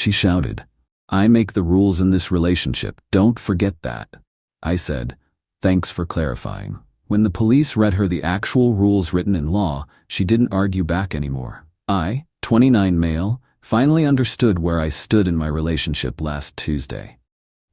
she shouted. I make the rules in this relationship, don't forget that. I said, thanks for clarifying. When the police read her the actual rules written in law, she didn't argue back anymore. I, 29 male, finally understood where I stood in my relationship last Tuesday.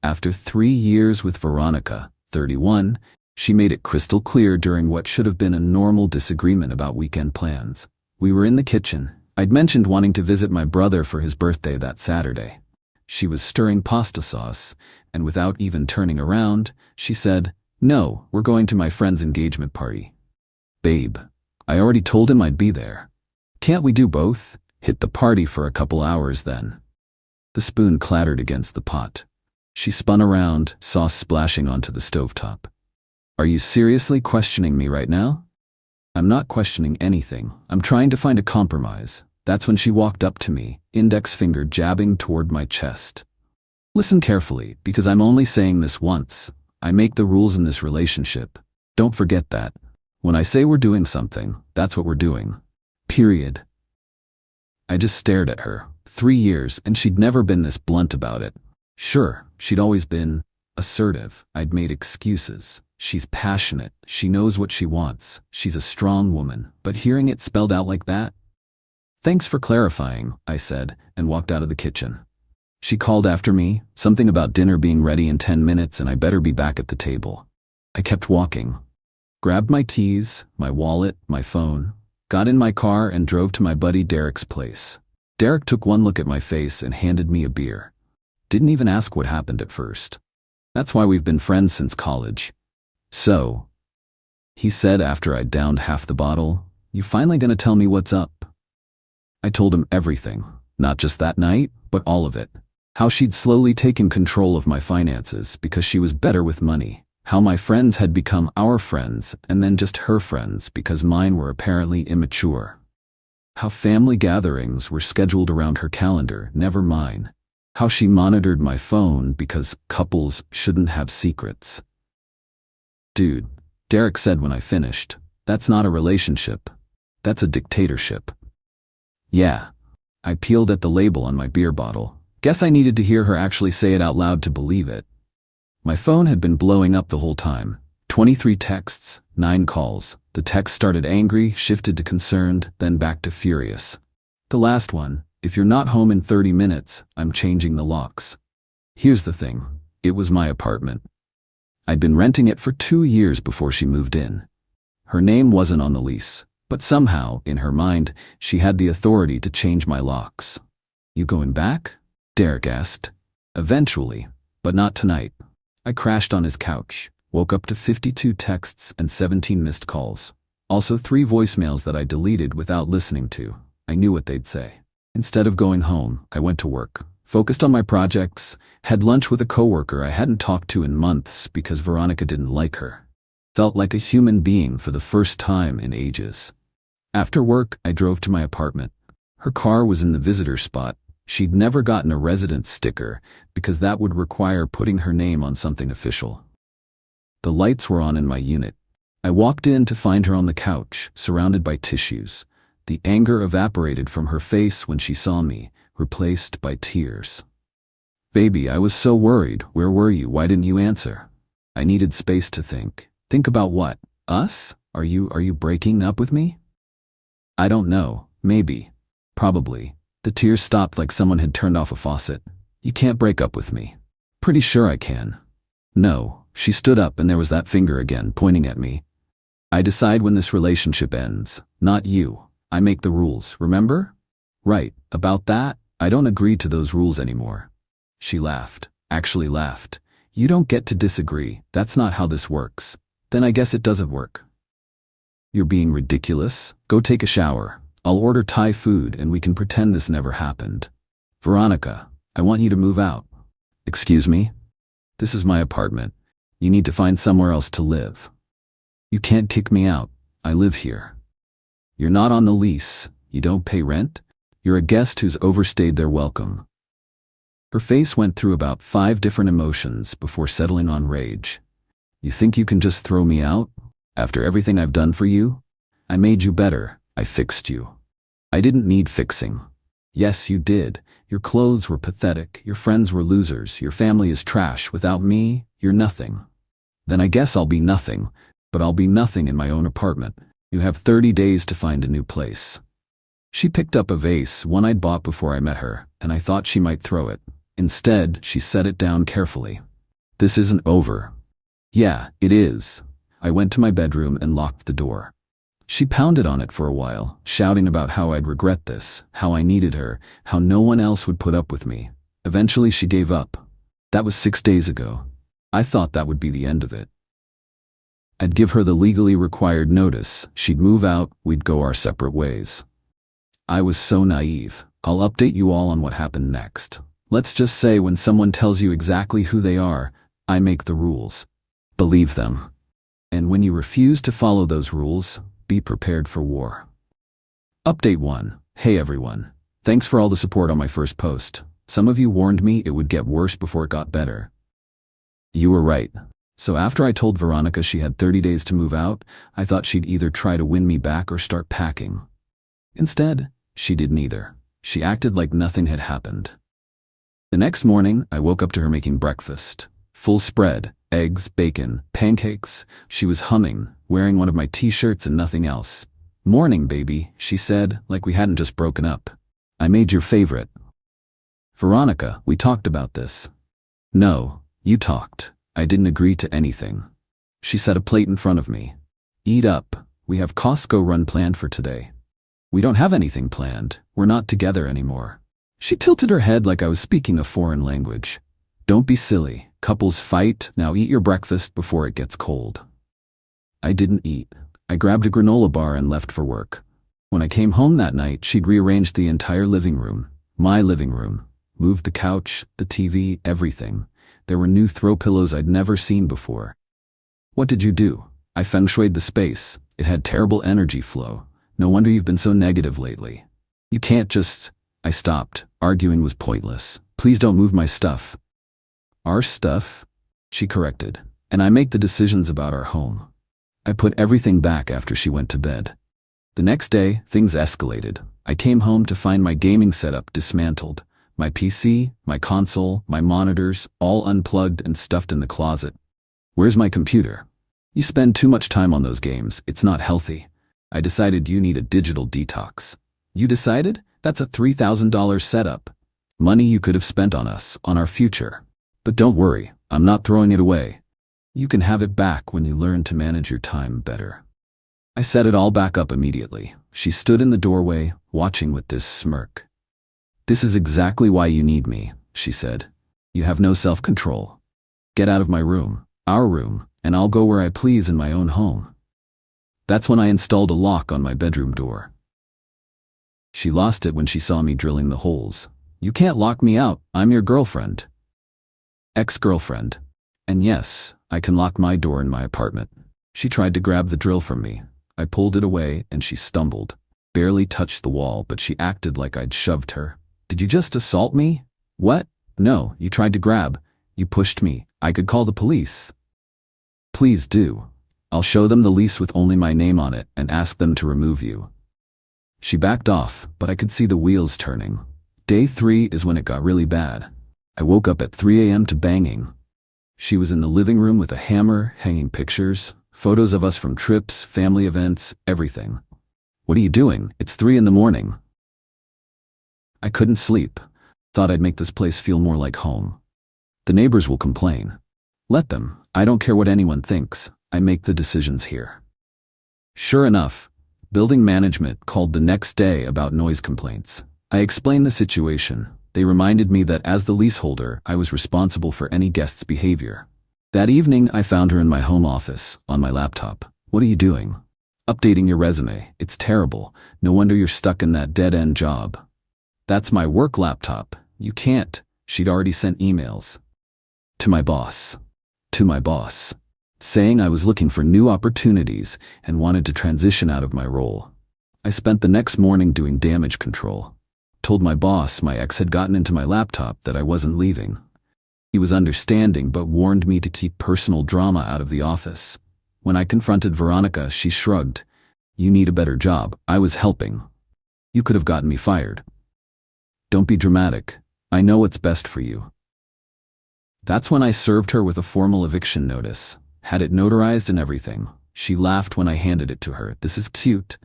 After 3 years with Veronica, 31, she made it crystal clear during what should have been a normal disagreement about weekend plans. We were in the kitchen. I'd mentioned wanting to visit my brother for his birthday that Saturday. She was stirring pasta sauce, and without even turning around, she said, "No, we're going to my friend's engagement party." Babe, I already told him I'd be there. Can't we do both? Hit the party for a couple hours then. The spoon clattered against the pot. She spun around, sauce splashing onto the stovetop. Are you seriously questioning me right now? I'm not questioning anything. I'm trying to find a compromise. That's when she walked up to me, index finger jabbing toward my chest. Listen carefully, because I'm only saying this once. I make the rules in this relationship. Don't forget that. When I say we're doing something, that's what we're doing. Period. I just stared at her. 3 years, and she'd never been this blunt about it. Sure, she'd always been assertive. I'd made excuses. She's passionate. She knows what she wants. She's a strong woman. But hearing it spelled out like that? Thanks for clarifying, I said, and walked out of the kitchen. She called after me, something about dinner being ready in 10 minutes and I better be back at the table. I kept walking. Grabbed my keys, my wallet, my phone, got in my car and drove to my buddy Derek's place. Derek took one look at my face and handed me a beer. Didn't even ask what happened at first. That's why we've been friends since college. So, he said after I'd downed half the bottle, you finally gonna tell me what's up? I told him everything, not just that night, but all of it. How she'd slowly taken control of my finances because she was better with money. How my friends had become our friends and then just her friends because mine were apparently immature. How family gatherings were scheduled around her calendar, never mine. How she monitored my phone because couples shouldn't have secrets. Dude, Derek said when I finished, that's not a relationship. That's a dictatorship. Yeah. I peeled at the label on my beer bottle. Guess I needed to hear her actually say it out loud to believe it. My phone had been blowing up the whole time. 23 texts, 9 calls. The text started angry, shifted to concerned, then back to furious. The last one, if you're not home in 30 minutes, I'm changing the locks. Here's the thing. It was my apartment. I'd been renting it for 2 years before she moved in. Her name wasn't on the lease, but somehow, in her mind, she had the authority to change my locks. You going back? Derek asked. Eventually, but not tonight. I crashed on his couch, woke up to 52 texts and 17 missed calls. Also 3 voicemails that I deleted without listening to. I knew what they'd say. Instead of going home, I went to work, focused on my projects, had lunch with a coworker I hadn't talked to in months because Veronica didn't like her. Felt like a human being for the first time in ages. After work, I drove to my apartment. Her car was in the visitor spot. She'd never gotten a residence sticker because that would require putting her name on something official. The lights were on in my unit. I walked in to find her on the couch, surrounded by tissues. The anger evaporated from her face when she saw me, replaced by tears. Baby, I was so worried. Where were you? Why didn't you answer? I needed space to think. Think about what? Us? Are you breaking up with me? I don't know. Maybe. Probably. The tears stopped like someone had turned off a faucet. You can't break up with me. Pretty sure I can. No. She stood up and there was that finger again, pointing at me. I decide when this relationship ends, not you. I make the rules, remember? Right, about that, I don't agree to those rules anymore. She laughed, actually laughed. You don't get to disagree, that's not how this works. Then I guess it doesn't work. You're being ridiculous. Go take a shower. I'll order Thai food and we can pretend this never happened. Veronica, I want you to move out. Excuse me? This is my apartment. You need to find somewhere else to live. You can't kick me out. I live here. You're not on the lease. You don't pay rent. You're a guest who's overstayed their welcome. Her face went through about 5 different emotions before settling on rage. You think you can just throw me out? After everything I've done for you? I made you better. I fixed you. I didn't need fixing. Yes, you did. Your clothes were pathetic, your friends were losers, your family is trash. Without me, you're nothing. Then I guess I'll be nothing, but I'll be nothing in my own apartment. You have 30 days to find a new place. She picked up a vase, one I'd bought before I met her, and I thought she might throw it. Instead, she set it down carefully. This isn't over. Yeah, it is. I went to my bedroom and locked the door. She pounded on it for a while, shouting about how I'd regret this, how I needed her, how no one else would put up with me. Eventually she gave up. That was 6 days ago. I thought that would be the end of it. I'd give her the legally required notice, she'd move out, we'd go our separate ways. I was so naive. I'll update you all on what happened next. Let's just say when someone tells you exactly who they are, I make the rules. Believe them. And when you refuse to follow those rules, be prepared for war. Update 1. Hey everyone. Thanks for all the support on my first post. Some of you warned me it would get worse before it got better. You were right. So after I told Veronica she had 30 days to move out, I thought she'd either try to win me back or start packing. Instead, she did neither. She acted like nothing had happened. The next morning, I woke up to her making breakfast. Full spread, eggs, bacon, pancakes. She was humming, wearing one of my t-shirts and nothing else. Morning, baby, she said, like we hadn't just broken up. I made your favorite. Veronica, we talked about this. No, you talked. I didn't agree to anything. She set a plate in front of me. Eat up. We have Costco run planned for today. We don't have anything planned. We're not together anymore. She tilted her head like I was speaking a foreign language. Don't be silly. Couples fight. Now eat your breakfast before it gets cold. I didn't eat. I grabbed a granola bar and left for work. When I came home that night, she'd rearranged the entire living room. My living room. Moved the couch, the TV, everything. There were new throw pillows I'd never seen before. What did you do? I feng shuied the space. It had terrible energy flow. No wonder you've been so negative lately. You can't just... I stopped. Arguing was pointless. Please don't move my stuff. Our stuff? She corrected. And I make the decisions about our home. I put everything back after she went to bed. The next day, things escalated. I came home to find my gaming setup dismantled. My PC, my console, my monitors, all unplugged and stuffed in the closet. Where's my computer? You spend too much time on those games. It's not healthy. I decided you need a digital detox. You decided? That's a $3,000 setup. Money you could have spent on us, on our future. But don't worry, I'm not throwing it away. You can have it back when you learn to manage your time better. I set it all back up immediately. She stood in the doorway, watching with this smirk. This is exactly why you need me, she said. You have no self-control. Get out of my room, our room, and I'll go where I please in my own home. That's when I installed a lock on my bedroom door. She lost it when she saw me drilling the holes. You can't lock me out, I'm your girlfriend. Ex-girlfriend. And yes, I can lock my door in my apartment. She tried to grab the drill from me. I pulled it away and she stumbled. Barely touched the wall, but she acted like I'd shoved her. Did you just assault me? What? No, you tried to grab. You pushed me. I could call the police. Please do. I'll show them the lease with only my name on it and ask them to remove you. She backed off, but I could see the wheels turning. Day 3 is when it got really bad. I woke up at 3 a.m. to banging. She was in the living room with a hammer, hanging pictures, photos of us from trips, family events, everything. What are you doing? It's 3 in the morning. I couldn't sleep. Thought I'd make this place feel more like home. The neighbors will complain. Let them. I don't care what anyone thinks. I make the decisions here. Sure enough, building management called the next day about noise complaints. I explained the situation. They reminded me that as the leaseholder, I was responsible for any guest's behavior. That evening, I found her in my home office, on my laptop. What are you doing? Updating your resume. It's terrible. No wonder you're stuck in that dead-end job. That's my work laptop. You can't. She'd already sent emails. To my boss. To my boss. Saying I was looking for new opportunities and wanted to transition out of my role. I spent the next morning doing damage control. Told my boss my ex had gotten into my laptop, that I wasn't leaving. He was understanding but warned me to keep personal drama out of the office. When I confronted Veronica, she shrugged. You need a better job. I was helping. You could have gotten me fired. Don't be dramatic. I know what's best for you. That's when I served her with a formal eviction notice. Had it notarized and everything. She laughed when I handed it to her. This is cute.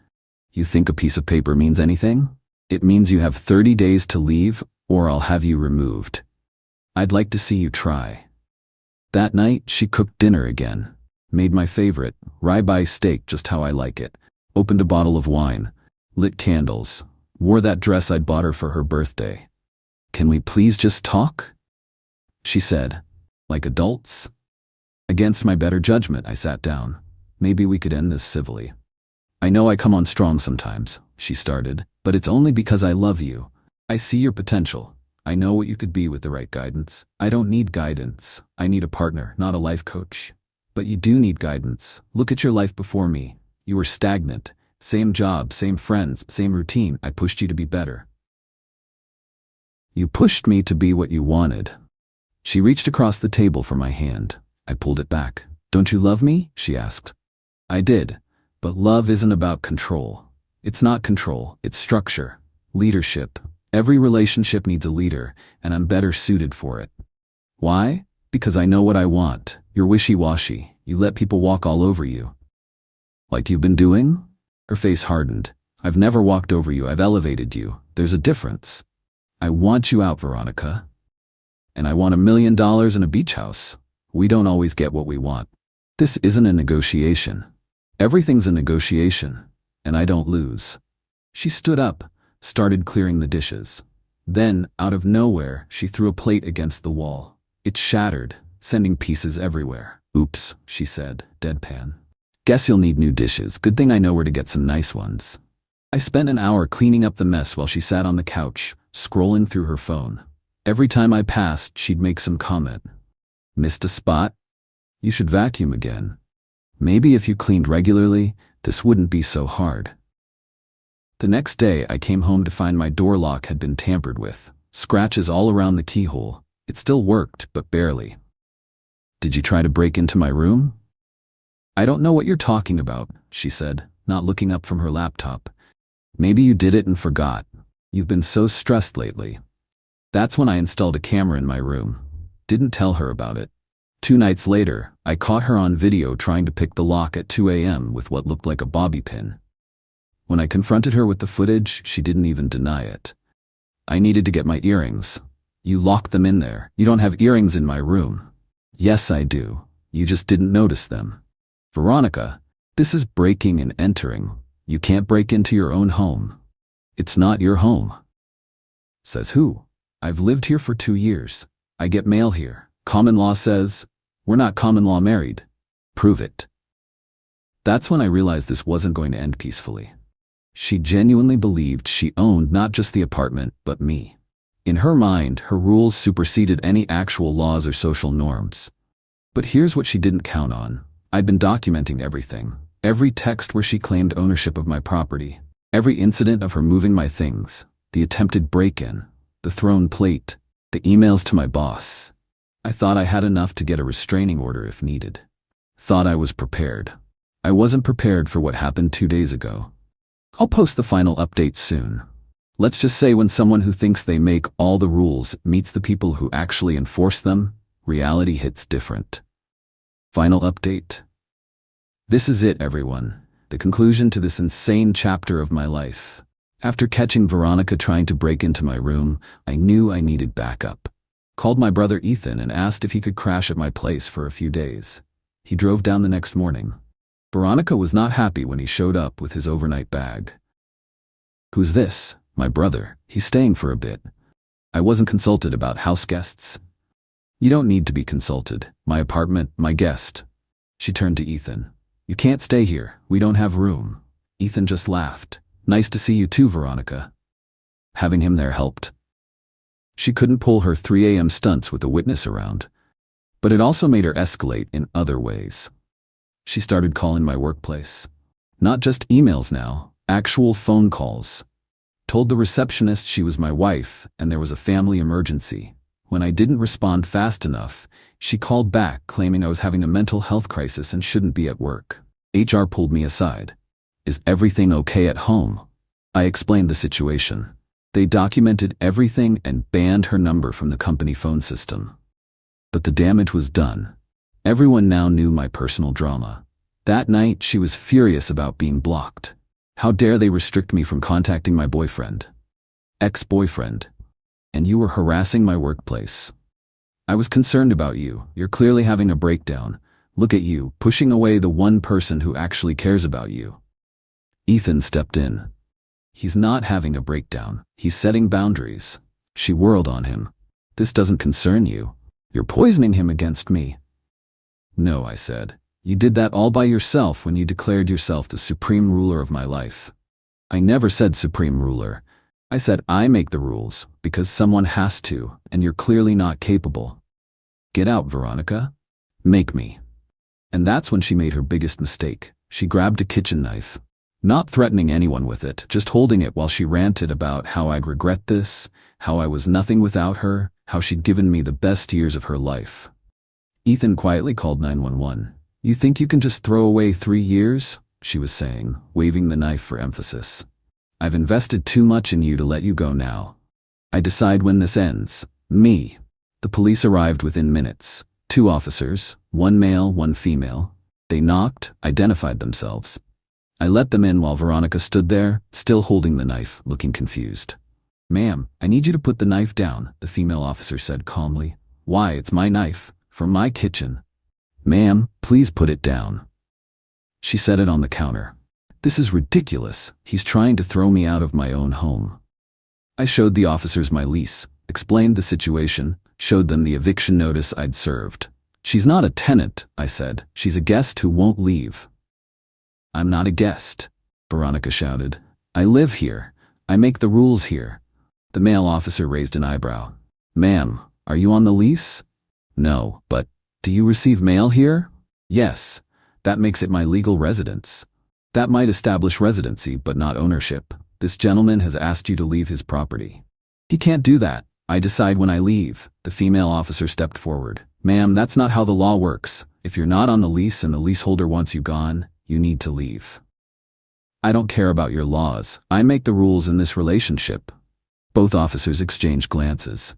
You think a piece of paper means anything? It means you have 30 days to leave, or I'll have you removed. I'd like to see you try. That night, she cooked dinner again. Made my favorite, ribeye steak just how I like it. Opened a bottle of wine. Lit candles. Wore that dress I'd bought her for her birthday. Can we please just talk? She said, like adults. Against my better judgment, I sat down. Maybe we could end this civilly. I know I come on strong sometimes, she started, but it's only because I love you. I see your potential. I know what you could be with the right guidance. I don't need guidance. I need a partner, not a life coach. But you do need guidance. Look at your life before me. You were stagnant. Same job, same friends, same routine. I pushed you to be better. You pushed me to be what you wanted. She reached across the table for my hand. I pulled it back. Don't you love me? She asked. I did. But love isn't about control. It's not control, it's structure, leadership. Every relationship needs a leader, and I'm better suited for it. Why? Because I know what I want. You're wishy-washy. You let people walk all over you. Like you've been doing? Her face hardened. I've never walked over you. I've elevated you. There's a difference. I want you out, Veronica. And I want $1 million in a beach house. We don't always get what we want. This isn't a negotiation. Everything's a negotiation, and I don't lose. She stood up, started clearing the dishes. Then, out of nowhere, she threw a plate against the wall. It shattered, sending pieces everywhere. Oops, she said, deadpan. Guess you'll need new dishes. Good thing I know where to get some nice ones. I spent an hour cleaning up the mess while she sat on the couch, scrolling through her phone. Every time I passed, she'd make some comment. Missed a spot? You should vacuum again. Maybe if you cleaned regularly, this wouldn't be so hard. The next day, I came home to find my door lock had been tampered with. Scratches all around the keyhole. It still worked, but barely. Did you try to break into my room? I don't know what you're talking about, she said, not looking up from her laptop. Maybe you did it and forgot. You've been so stressed lately. That's when I installed a camera in my room. Didn't tell her about it. 2 nights later, I caught her on video trying to pick the lock at 2 a.m. with what looked like a bobby pin. When I confronted her with the footage, she didn't even deny it. I needed to get my earrings. You locked them in there. You don't have earrings in my room. Yes, I do. You just didn't notice them. Veronica, this is breaking and entering. You can't break into your own home. It's not your home. Says who? I've lived here for 2 years. I get mail here. Common law says, we're not common law married. Prove it. That's when I realized this wasn't going to end peacefully. She genuinely believed she owned not just the apartment, but me. In her mind, her rules superseded any actual laws or social norms. But here's what she didn't count on. I'd been documenting everything. Every text where she claimed ownership of my property. Every incident of her moving my things. The attempted break-in. The thrown plate. The emails to my boss. I thought I had enough to get a restraining order if needed. Thought I was prepared. I wasn't prepared for what happened 2 days ago. I'll post the final update soon. Let's just say when someone who thinks they make all the rules meets the people who actually enforce them, reality hits different. Final update. This is it, everyone. The conclusion to this insane chapter of my life. After catching Veronica trying to break into my room, I knew I needed backup. Called my brother Ethan and asked if he could crash at my place for a few days. He drove down the next morning. Veronica was not happy when he showed up with his overnight bag. Who's this? My brother. He's staying for a bit. I wasn't consulted about house guests. You don't need to be consulted. My apartment, my guest. She turned to Ethan. You can't stay here. We don't have room. Ethan just laughed. Nice to see you too, Veronica. Having him there helped. She couldn't pull her 3 a.m. stunts with a witness around. But it also made her escalate in other ways. She started calling my workplace. Not just emails now, actual phone calls. Told the receptionist she was my wife and there was a family emergency. When I didn't respond fast enough, she called back claiming I was having a mental health crisis and shouldn't be at work. HR pulled me aside. Is everything okay at home? I explained the situation. They documented everything and banned her number from the company phone system. But the damage was done. Everyone now knew my personal drama. That night, she was furious about being blocked. How dare they restrict me from contacting my boyfriend? Ex-boyfriend. And you were harassing my workplace. I was concerned about you. You're clearly having a breakdown. Look at you, pushing away the one person who actually cares about you. Ethan stepped in. He's not having a breakdown. He's setting boundaries. She whirled on him. This doesn't concern you. You're poisoning him against me. No, I said. You did that all by yourself when you declared yourself the supreme ruler of my life. I never said supreme ruler. I said I make the rules, because someone has to, and you're clearly not capable. Get out, Veronica. Make me. And that's when she made her biggest mistake. She grabbed a kitchen knife. Not threatening anyone with it, just holding it while she ranted about how I'd regret this, how I was nothing without her, how she'd given me the best years of her life. Ethan quietly called 911. You think you can just throw away 3 years? She was saying, waving the knife for emphasis. I've invested too much in you to let you go now. I decide when this ends. Me. The police arrived within minutes. 2 officers, 1 male, 1 female. They knocked, identified themselves. I let them in while Veronica stood there, still holding the knife, looking confused. Ma'am, I need you to put the knife down, the female officer said calmly. Why, it's my knife, from my kitchen. Ma'am, please put it down. She set it on the counter. This is ridiculous. He's trying to throw me out of my own home. I showed the officers my lease, explained the situation, showed them the eviction notice I'd served. She's not a tenant, I said. She's a guest who won't leave. I'm not a guest, Veronica shouted. I live here. I make the rules here. The male officer raised an eyebrow. Ma'am, are you on the lease? No, but do you receive mail here? Yes. That makes it my legal residence. That might establish residency, but not ownership. This gentleman has asked you to leave his property. He can't do that. I decide when I leave. The female officer stepped forward. Ma'am, that's not how the law works. If you're not on the lease and the leaseholder wants you gone, you need to leave. I don't care about your laws. I make the rules in this relationship. Both officers exchanged glances.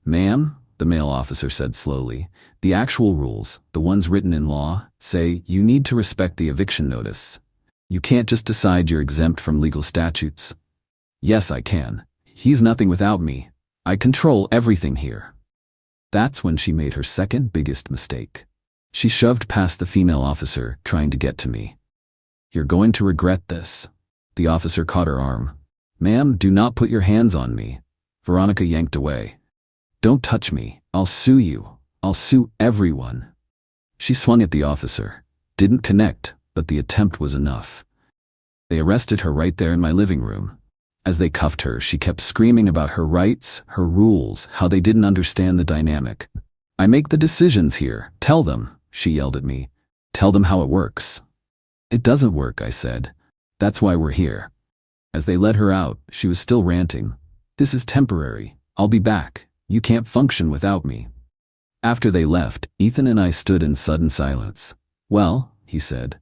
Ma'am, the male officer said slowly, the actual rules, the ones written in law, say you need to respect the eviction notice. You can't just decide you're exempt from legal statutes. Yes, I can. He's nothing without me. I control everything here. That's when she made her second biggest mistake. She shoved past the female officer, trying to get to me. You're going to regret this. The officer caught her arm. Ma'am, do not put your hands on me. Veronica yanked away. Don't touch me. I'll sue you. I'll sue everyone. She swung at the officer. Didn't connect, but the attempt was enough. They arrested her right there in my living room. As they cuffed her, she kept screaming about her rights, her rules, how they didn't understand the dynamic. I make the decisions here. Tell them, she yelled at me. Tell them how it works. It doesn't work, I said. That's why we're here. As they let her out, she was still ranting. This is temporary. I'll be back. You can't function without me. After they left, Ethan and I stood in sudden silence. Well, he said.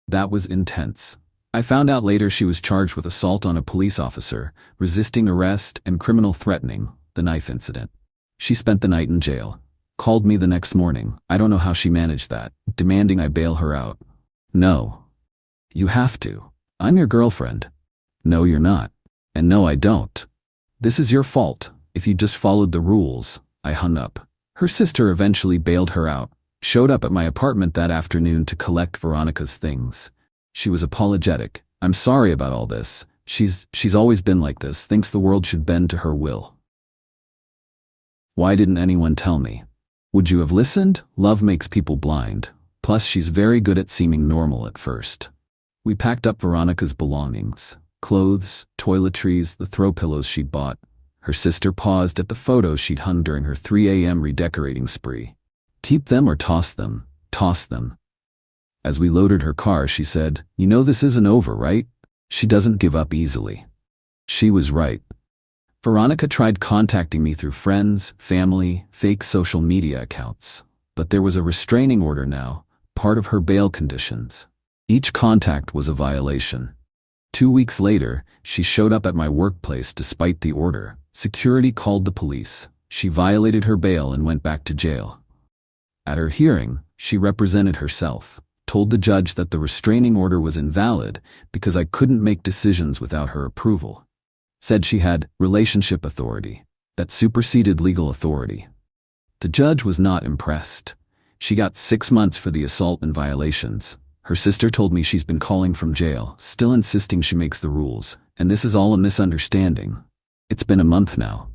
That was intense. I found out later she was charged with assault on a police officer, resisting arrest, and criminal threatening, the knife incident. She spent the night in jail. Called me the next morning. I don't know how she managed that, demanding I bail her out. No. You have to. I'm your girlfriend. No, you're not. And no, I don't. This is your fault. If you just followed the rules. I hung up. Her sister eventually bailed her out, showed up at my apartment that afternoon to collect Veronica's things. She was apologetic. I'm sorry about all this. She's always been like this, thinks the world should bend to her will. Why didn't anyone tell me? Would you have listened? Love makes people blind. Plus, she's very good at seeming normal at first. We packed up Veronica's belongings. Clothes, toiletries, the throw pillows she'd bought. Her sister paused at the photos she'd hung during her 3 a.m. redecorating spree. Keep them or toss them. Toss them. As we loaded her car, she said, You know this isn't over, right? She doesn't give up easily. She was right. Veronica tried contacting me through friends, family, fake social media accounts. But there was a restraining order now, part of her bail conditions. Each contact was a violation. 2 weeks later, she showed up at my workplace despite the order. Security called the police. She violated her bail and went back to jail. At her hearing, she represented herself, told the judge that the restraining order was invalid because I couldn't make decisions without her approval. Said she had relationship authority that superseded legal authority. The judge was not impressed. She got 6 months for the assault and violations. Her sister told me she's been calling from jail, still insisting she makes the rules, and this is all a misunderstanding. It's been a month now.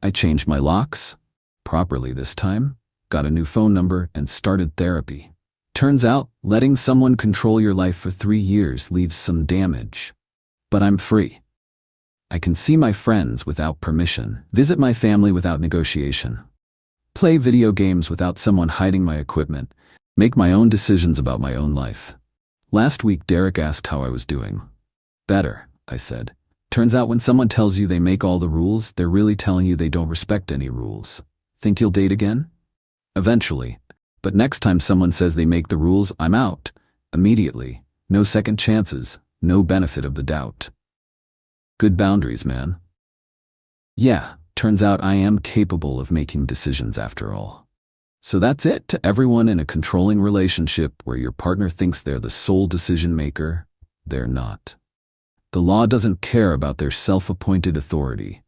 I changed my locks, properly this time, got a new phone number, and started therapy. Turns out, letting someone control your life for 3 years leaves some damage. But I'm free. I can see my friends without permission, visit my family without negotiation, play video games without someone hiding my equipment, make my own decisions about my own life. Last week, Derek asked how I was doing. Better, I said. Turns out when someone tells you they make all the rules, they're really telling you they don't respect any rules. Think you'll date again? Eventually. But next time someone says they make the rules, I'm out. Immediately. No second chances. No benefit of the doubt. Good boundaries, man. Yeah, turns out I am capable of making decisions after all. So that's it to everyone in a controlling relationship where your partner thinks they're the sole decision maker. They're not. The law doesn't care about their self-appointed authority.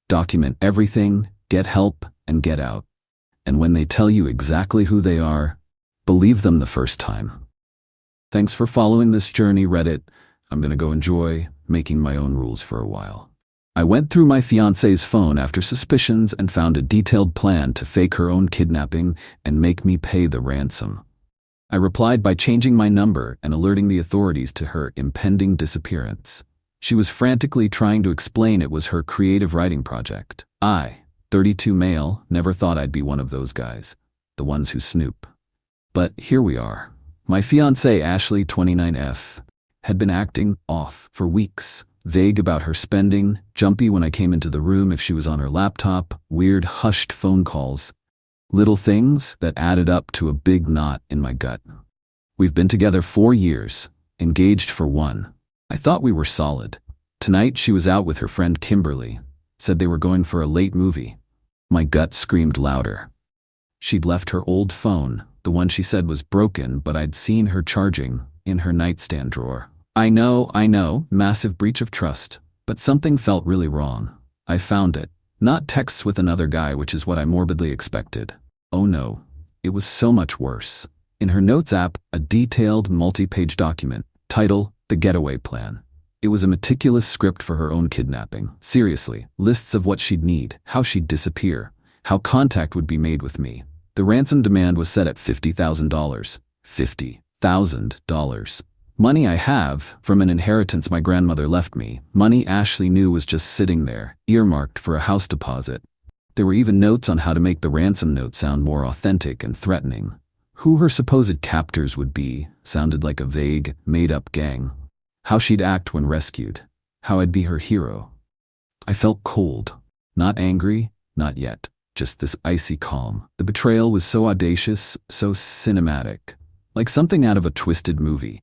Document everything, get help, and get out. And when they tell you exactly who they are, believe them the first time. Thanks for following this journey, Reddit. I'm gonna go enjoy making my own rules for a while. I went through my fiance's phone after suspicions and found a detailed plan to fake her own kidnapping and make me pay the ransom. I replied by changing my number and alerting the authorities to her impending disappearance. She was frantically trying to explain it was her creative writing project. I, 32 male, never thought I'd be one of those guys, the ones who snoop. But here we are. My fiancée, Ashley, 29F, had been acting off for weeks. Vague about her spending, jumpy when I came into the room if she was on her laptop, weird hushed phone calls. Little things that added up to a big knot in my gut. We've been together 4 years, engaged for 1. I thought we were solid. Tonight she was out with her friend Kimberly, said they were going for a late movie. My gut screamed louder. She'd left her old phone, the one she said was broken but I'd seen her charging, in her nightstand drawer. I know, massive breach of trust, but something felt really wrong. I found it. Not texts with another guy, which is what I morbidly expected. Oh no, it was so much worse. In her notes app, a detailed multi-page document, title, The Getaway Plan. It was a meticulous script for her own kidnapping. Seriously, lists of what she'd need, how she'd disappear, how contact would be made with me. The ransom demand was set at $50,000. $50,000. Money I have from an inheritance my grandmother left me. Money Ashley knew was just sitting there, earmarked for a house deposit. There were even notes on how to make the ransom note sound more authentic and threatening. Who her supposed captors would be sounded like a vague, made-up gang. How she'd act when rescued. How I'd be her hero. I felt cold. Not angry, not yet. Just this icy calm. The betrayal was so audacious, so cinematic. Like something out of a twisted movie.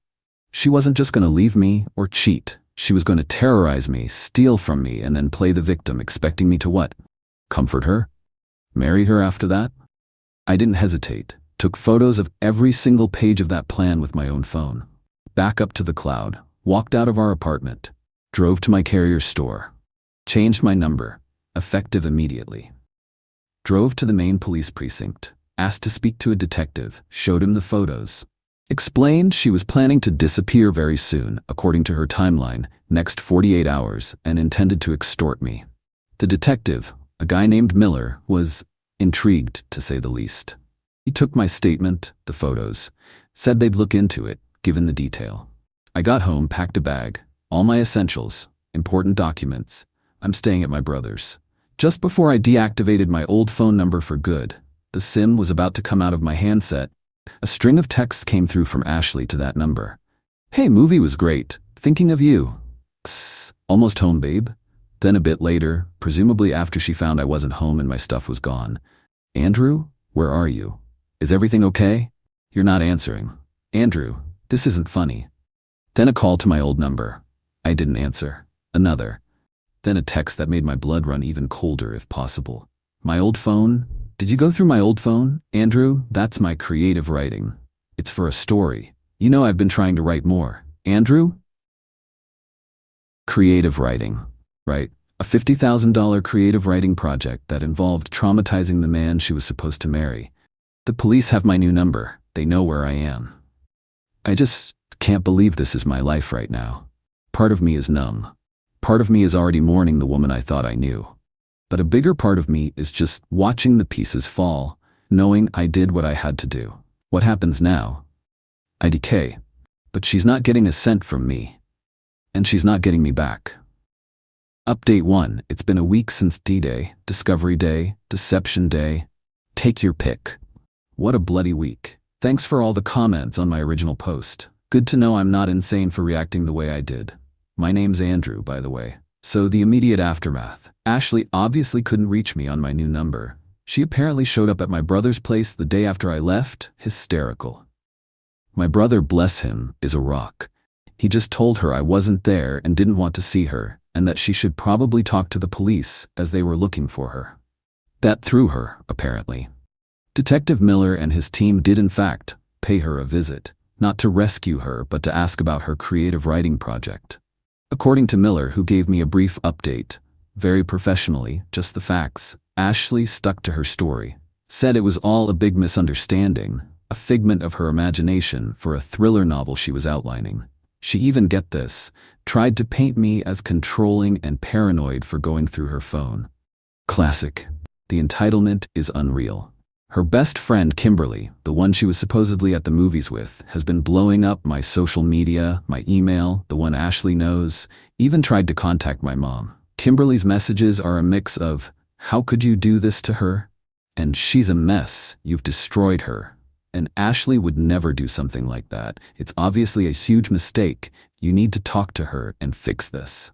She wasn't just going to leave me or cheat. She was going to terrorize me, steal from me, and then play the victim, expecting me to what? Comfort her? Marry her after that? I didn't hesitate. Took photos of every single page of that plan with my own phone. Back up to the cloud. Walked out of our apartment. Drove to my carrier store. Changed my number. Effective immediately. Drove to the main police precinct. Asked to speak to a detective. Showed him the photos. Explained she was planning to disappear very soon, according to her timeline, next 48 hours, and intended to extort me. The detective, a guy named Miller, was intrigued, to say the least. He took my statement, the photos, said they'd look into it, given the detail. I got home, packed a bag, all my essentials, important documents. I'm staying at my brother's. Just before I deactivated my old phone number for good, the SIM was about to come out of my handset. A string of texts came through from Ashley to that number. Hey, movie was great. Thinking of you. Tss, almost home, babe. Then a bit later, presumably after she found I wasn't home and my stuff was gone. Andrew, where are you? Is everything okay? You're not answering. Andrew, this isn't funny. Then a call to my old number. I didn't answer. Another. Then a text that made my blood run even colder if possible. My old phone? Did you go through my old phone? Andrew, that's my creative writing. It's for a story. You know I've been trying to write more. Andrew? Creative writing. Right. A $50,000 creative writing project that involved traumatizing the man she was supposed to marry. The police have my new number. They know where I am. I just can't believe this is my life right now. Part of me is numb. Part of me is already mourning the woman I thought I knew. But a bigger part of me is just watching the pieces fall, knowing I did what I had to do. What happens now? I decay. But she's not getting a cent from me. And she's not getting me back. Update 1. It's been a week since D-Day, Discovery Day, Deception Day. Take your pick. What a bloody week. Thanks for all the comments on my original post. Good to know I'm not insane for reacting the way I did. My name's Andrew, by the way. So the immediate aftermath. Ashley obviously couldn't reach me on my new number. She apparently showed up at my brother's place the day after I left, hysterical. My brother, bless him, is a rock. He just told her I wasn't there and didn't want to see her, and that she should probably talk to the police as they were looking for her. That threw her, apparently. Detective Miller and his team did in fact pay her a visit, not to rescue her but to ask about her creative writing project. According to Miller, who gave me a brief update, very professionally, just the facts, Ashley stuck to her story, said it was all a big misunderstanding, a figment of her imagination for a thriller novel she was outlining. She even, get this, tried to paint me as controlling and paranoid for going through her phone. Classic. The entitlement is unreal. Her best friend, Kimberly, the one she was supposedly at the movies with, has been blowing up my social media, my email, the one Ashley knows, even tried to contact my mom. Kimberly's messages are a mix of, "How could you do this to her?" and "She's a mess, you've destroyed her." And Ashley would never do something like that. It's obviously a huge mistake. You need to talk to her and fix this.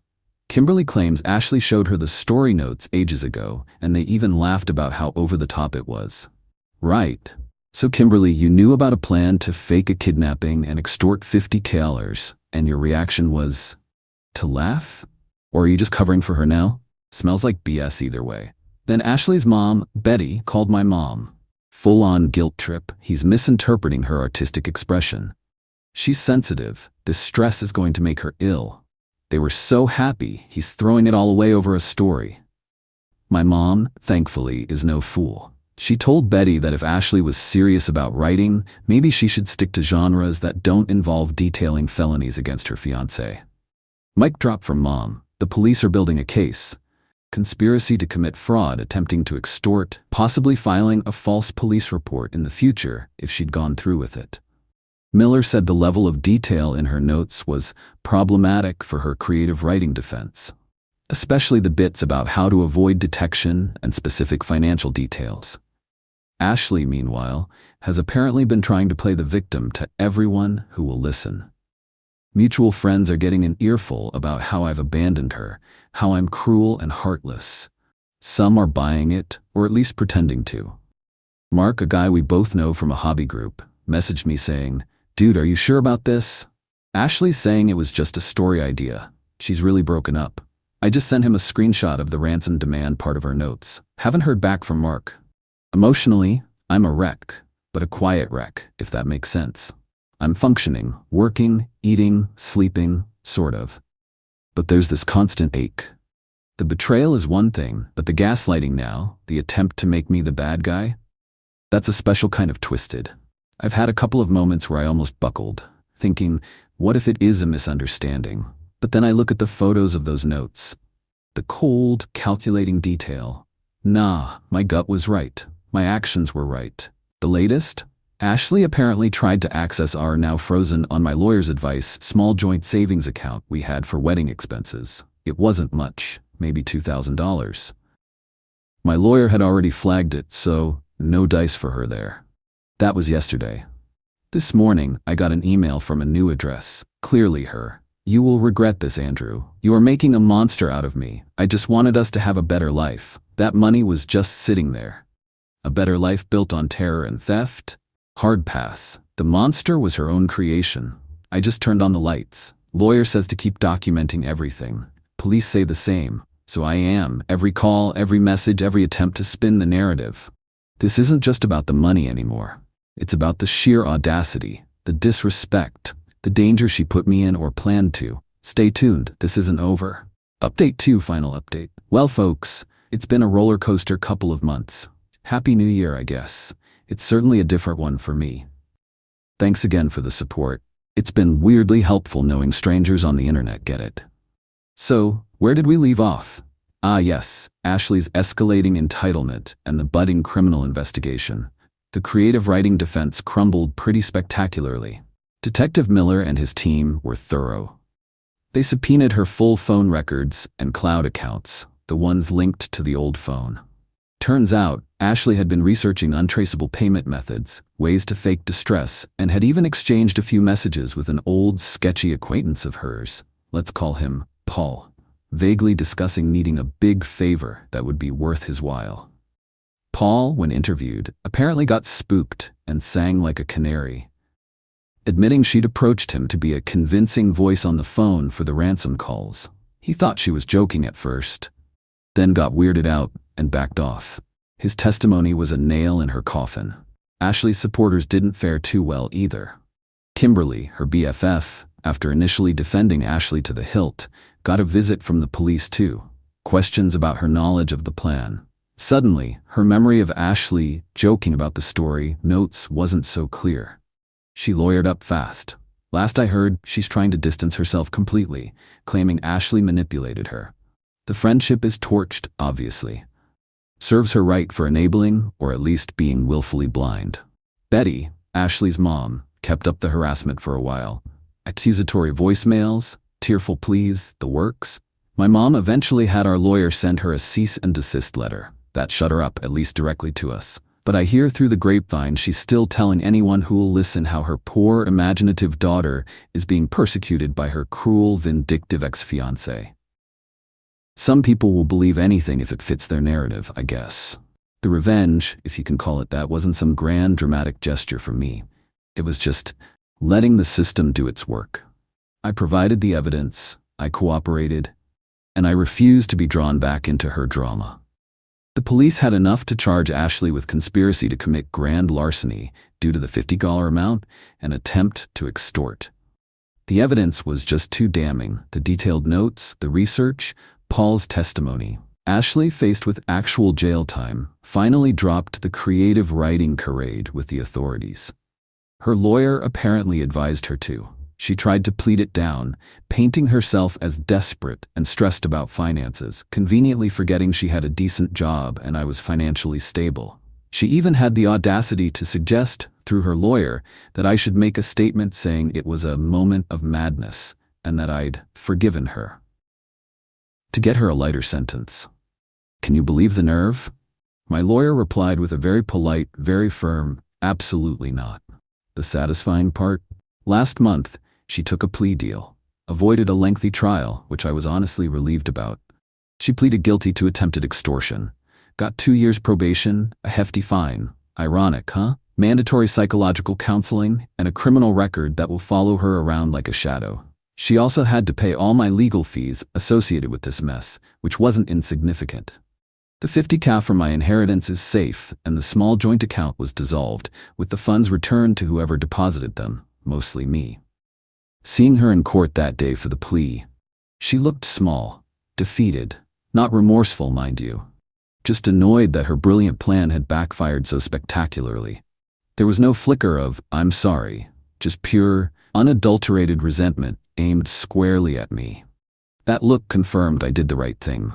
Kimberly claims Ashley showed her the story notes ages ago, and they even laughed about how over the top it was. Right. So Kimberly, you knew about a plan to fake a kidnapping and extort $50,000, and your reaction was to laugh? Or are you just covering for her now? Smells like BS either way. Then Ashley's mom, Betty, called my mom. Full-on guilt trip. He's misinterpreting her artistic expression. She's sensitive. This stress is going to make her ill. They were so happy, he's throwing it all away over a story. My mom, thankfully, is no fool. She told Betty that if Ashley was serious about writing, maybe she should stick to genres that don't involve detailing felonies against her fiancé. Mic drop from mom. The police are building a case. Conspiracy to commit fraud, attempting to extort, possibly filing a false police report in the future if she'd gone through with it. Miller said the level of detail in her notes was problematic for her creative writing defense, especially the bits about how to avoid detection and specific financial details. Ashley, meanwhile, has apparently been trying to play the victim to everyone who will listen. Mutual friends are getting an earful about how I've abandoned her, how I'm cruel and heartless. Some are buying it, or at least pretending to. Mark, a guy we both know from a hobby group, messaged me saying, "Dude, are you sure about this?" Ashley's saying it was just a story idea. She's really broken up. I just sent him a screenshot of the ransom demand part of her notes. Haven't heard back from Mark. Emotionally, I'm a wreck, but a quiet wreck, if that makes sense. I'm functioning, working, eating, sleeping, sort of. But there's this constant ache. The betrayal is one thing, but the gaslighting now, the attempt to make me the bad guy, that's a special kind of twisted. I've had a couple of moments where I almost buckled, thinking, what if it is a misunderstanding? But then I look at the photos of those notes. The cold, calculating detail. Nah, my gut was right. My actions were right. The latest? Ashley apparently tried to access our now frozen, on my lawyer's advice, small joint savings account we had for wedding expenses. It wasn't much, maybe $2,000. My lawyer had already flagged it, so no dice for her there. That was yesterday. This morning, I got an email from a new address, clearly her. "You will regret this, Andrew. You are making a monster out of me. I just wanted us to have a better life. That money was just sitting there." A better life built on terror and theft? Hard pass. The monster was her own creation. I just turned on the lights. Lawyer says to keep documenting everything. Police say the same. So I am. Every call, every message, every attempt to spin the narrative. This isn't just about the money anymore. It's about the sheer audacity, the disrespect, the danger she put me in or planned to. Stay tuned, this isn't over. Update 2, final update. Well folks, it's been a roller coaster couple of months. Happy New Year, I guess. It's certainly a different one for me. Thanks again for the support. It's been weirdly helpful knowing strangers on the internet get it. So, where did we leave off? Ah yes, Ashley's escalating entitlement and the budding criminal investigation. The creative writing defense crumbled pretty spectacularly. Detective Miller and his team were thorough. They subpoenaed her full phone records and cloud accounts, the ones linked to the old phone. Turns out, Ashley had been researching untraceable payment methods, ways to fake distress, and had even exchanged a few messages with an old, sketchy acquaintance of hers. Let's call him Paul, vaguely discussing needing a big favor that would be worth his while. Paul, when interviewed, apparently got spooked and sang like a canary, admitting she'd approached him to be a convincing voice on the phone for the ransom calls. He thought she was joking at first, then got weirded out and backed off. His testimony was a nail in her coffin. Ashley's supporters didn't fare too well either. Kimberly, her BFF, after initially defending Ashley to the hilt, got a visit from the police too. Questions about her knowledge of the plan. Suddenly, her memory of Ashley joking about the story notes wasn't so clear. She lawyered up fast. Last I heard, she's trying to distance herself completely, claiming Ashley manipulated her. The friendship is torched, obviously. Serves her right for enabling, or at least being willfully blind. Betty, Ashley's mom, kept up the harassment for a while. Accusatory voicemails, tearful pleas, the works. My mom eventually had our lawyer send her a cease and desist letter. That shut her up, at least directly to us. But I hear through the grapevine she's still telling anyone who will listen how her poor, imaginative daughter is being persecuted by her cruel, vindictive ex-fiancé. Some people will believe anything if it fits their narrative, I guess. The revenge, if you can call it that, wasn't some grand, dramatic gesture from me. It was just letting the system do its work. I provided the evidence, I cooperated, and I refused to be drawn back into her drama. The police had enough to charge Ashley with conspiracy to commit grand larceny due to the $50 amount and attempt to extort. The evidence was just too damning. The detailed notes, the research, Paul's testimony. Ashley, faced with actual jail time, finally dropped the creative writing charade with the authorities. Her lawyer apparently advised her to. She tried to plead it down, painting herself as desperate and stressed about finances, conveniently forgetting she had a decent job and I was financially stable. She even had the audacity to suggest, through her lawyer, that I should make a statement saying it was a moment of madness and that I'd forgiven her. To get her a lighter sentence. Can you believe the nerve? My lawyer replied with a very polite, very firm, absolutely not. The satisfying part? Last month, she took a plea deal, avoided a lengthy trial, which I was honestly relieved about. She pleaded guilty to attempted extortion, got 2 years probation, a hefty fine. Ironic, huh? Mandatory psychological counseling, and a criminal record that will follow her around like a shadow. She also had to pay all my legal fees associated with this mess, which wasn't insignificant. The $50,000 from my inheritance is safe, and the small joint account was dissolved, with the funds returned to whoever deposited them, mostly me. Seeing her in court that day for the plea, she looked small, defeated, not remorseful, mind you, just annoyed that her brilliant plan had backfired so spectacularly. There was no flicker of, "I'm sorry," just pure, unadulterated resentment aimed squarely at me. That look confirmed I did the right thing.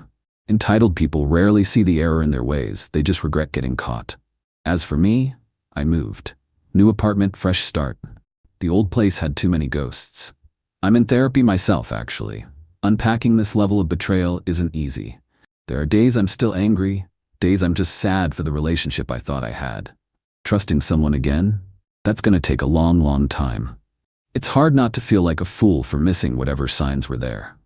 Entitled people rarely see the error in their ways, they just regret getting caught. As for me, I moved. New apartment, fresh start. The old place had too many ghosts. I'm in therapy myself, actually. Unpacking this level of betrayal isn't easy. There are days I'm still angry, days I'm just sad for the relationship I thought I had. Trusting someone again? That's gonna take a long, long time. It's hard not to feel like a fool for missing whatever signs were there.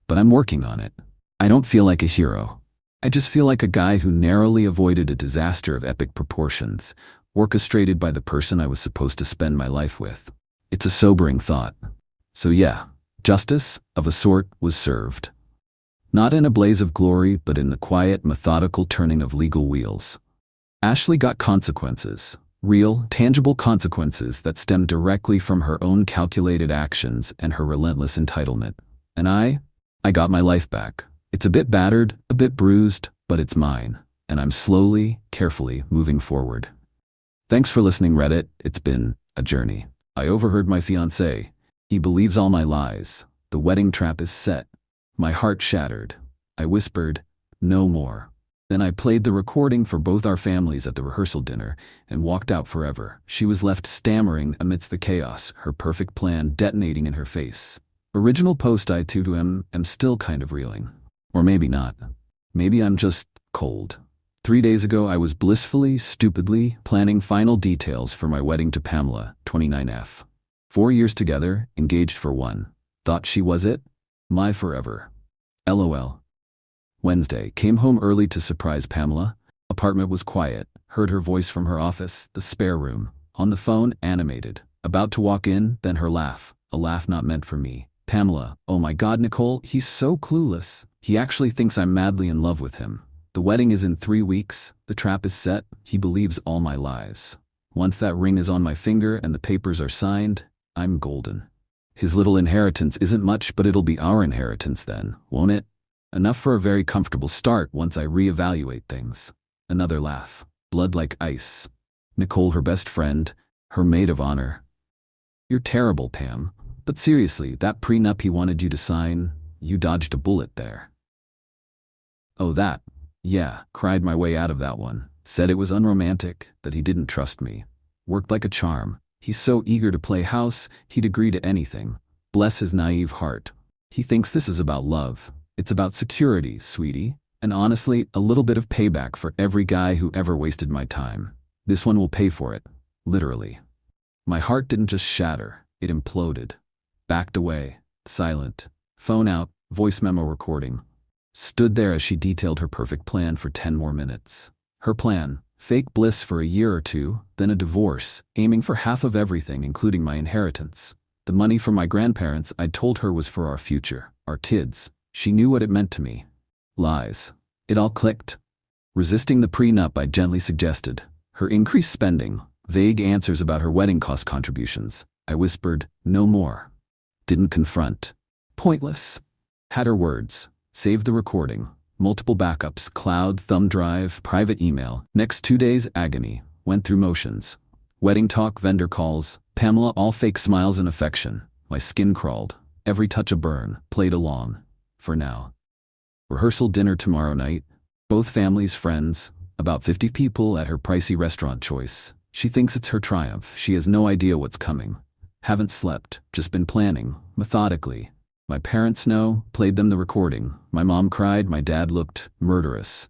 But I'm working on it. I don't feel like a hero. I just feel like a guy who narrowly avoided a disaster of epic proportions, orchestrated by the person I was supposed to spend my life with. It's a sobering thought. So yeah, Justice, of a sort, was served. Not in a blaze of glory, but in the quiet, methodical turning of legal wheels. Ashley got consequences. Real, tangible consequences that stemmed directly from her own calculated actions and her relentless entitlement. And I got my life back. It's a bit battered, a bit bruised, but it's mine. And I'm slowly, carefully moving forward. Thanks for listening, Reddit. It's been a journey. I overheard my fiancé. He believes all my lies. The wedding trap is set. My heart shattered. I whispered, "No more." Then I played the recording for both our families at the rehearsal dinner and walked out forever. She was left stammering amidst the chaos, her perfect plan detonating in her face. Original post I to him am still kind of reeling. Or maybe not. Maybe I'm just cold. 3 days ago I was blissfully, stupidly planning final details for my wedding to Pamela, 29F. 4 years together, engaged for 1. Thought she was it? My forever. LOL. Wednesday, came home early to surprise Pamela. Apartment was quiet. Heard her voice from her office, the spare room. On the phone, animated. About to walk in, then her laugh. A laugh not meant for me. Pamela, oh my God, Nicole, he's so clueless. He actually thinks I'm madly in love with him. The wedding is in 3 weeks. The trap is set. He believes all my lies. Once that ring is on my finger and the papers are signed, I'm golden. His little inheritance isn't much, but it'll be our inheritance then, won't it? Enough for a very comfortable start once I reevaluate things. Another laugh. Blood like ice. Nicole, her best friend, her maid of honor. You're terrible, Pam. But seriously, that prenup he wanted you to sign, you dodged a bullet there. Oh, that. Yeah, cried my way out of that one. Said it was unromantic, that he didn't trust me. Worked like a charm. He's so eager to play house, he'd agree to anything. Bless his naive heart. He thinks this is about love. It's about security, sweetie. And honestly, a little bit of payback for every guy who ever wasted my time. This one will pay for it. Literally. My heart didn't just shatter, it imploded. Backed away, silent. Phone out, voice memo recording. Stood there as she detailed her perfect plan for 10 more minutes. Her plan, fake bliss for a year or two, then a divorce, aiming for half of everything including my inheritance. The money from my grandparents I'd told her was for our future, our kids. She knew what it meant to me. Lies. It all clicked. Resisting the prenup I gently suggested. Her increased spending, vague answers about her wedding cost contributions. I whispered, no more. Didn't confront. Pointless. Had her words. Saved the recording. Multiple backups, cloud, thumb drive, private email. Next 2 days, agony. Went through motions. Wedding talk, vendor calls. Pamela, all fake smiles and affection. My skin crawled. Every touch a burn. Played along. For now. Rehearsal dinner tomorrow night. Both families, friends. About 50 people at her pricey restaurant choice. She thinks it's her triumph. She has no idea what's coming. Haven't slept. Just been planning. Methodically. My parents know. Played them the recording. My mom cried. My dad looked murderous.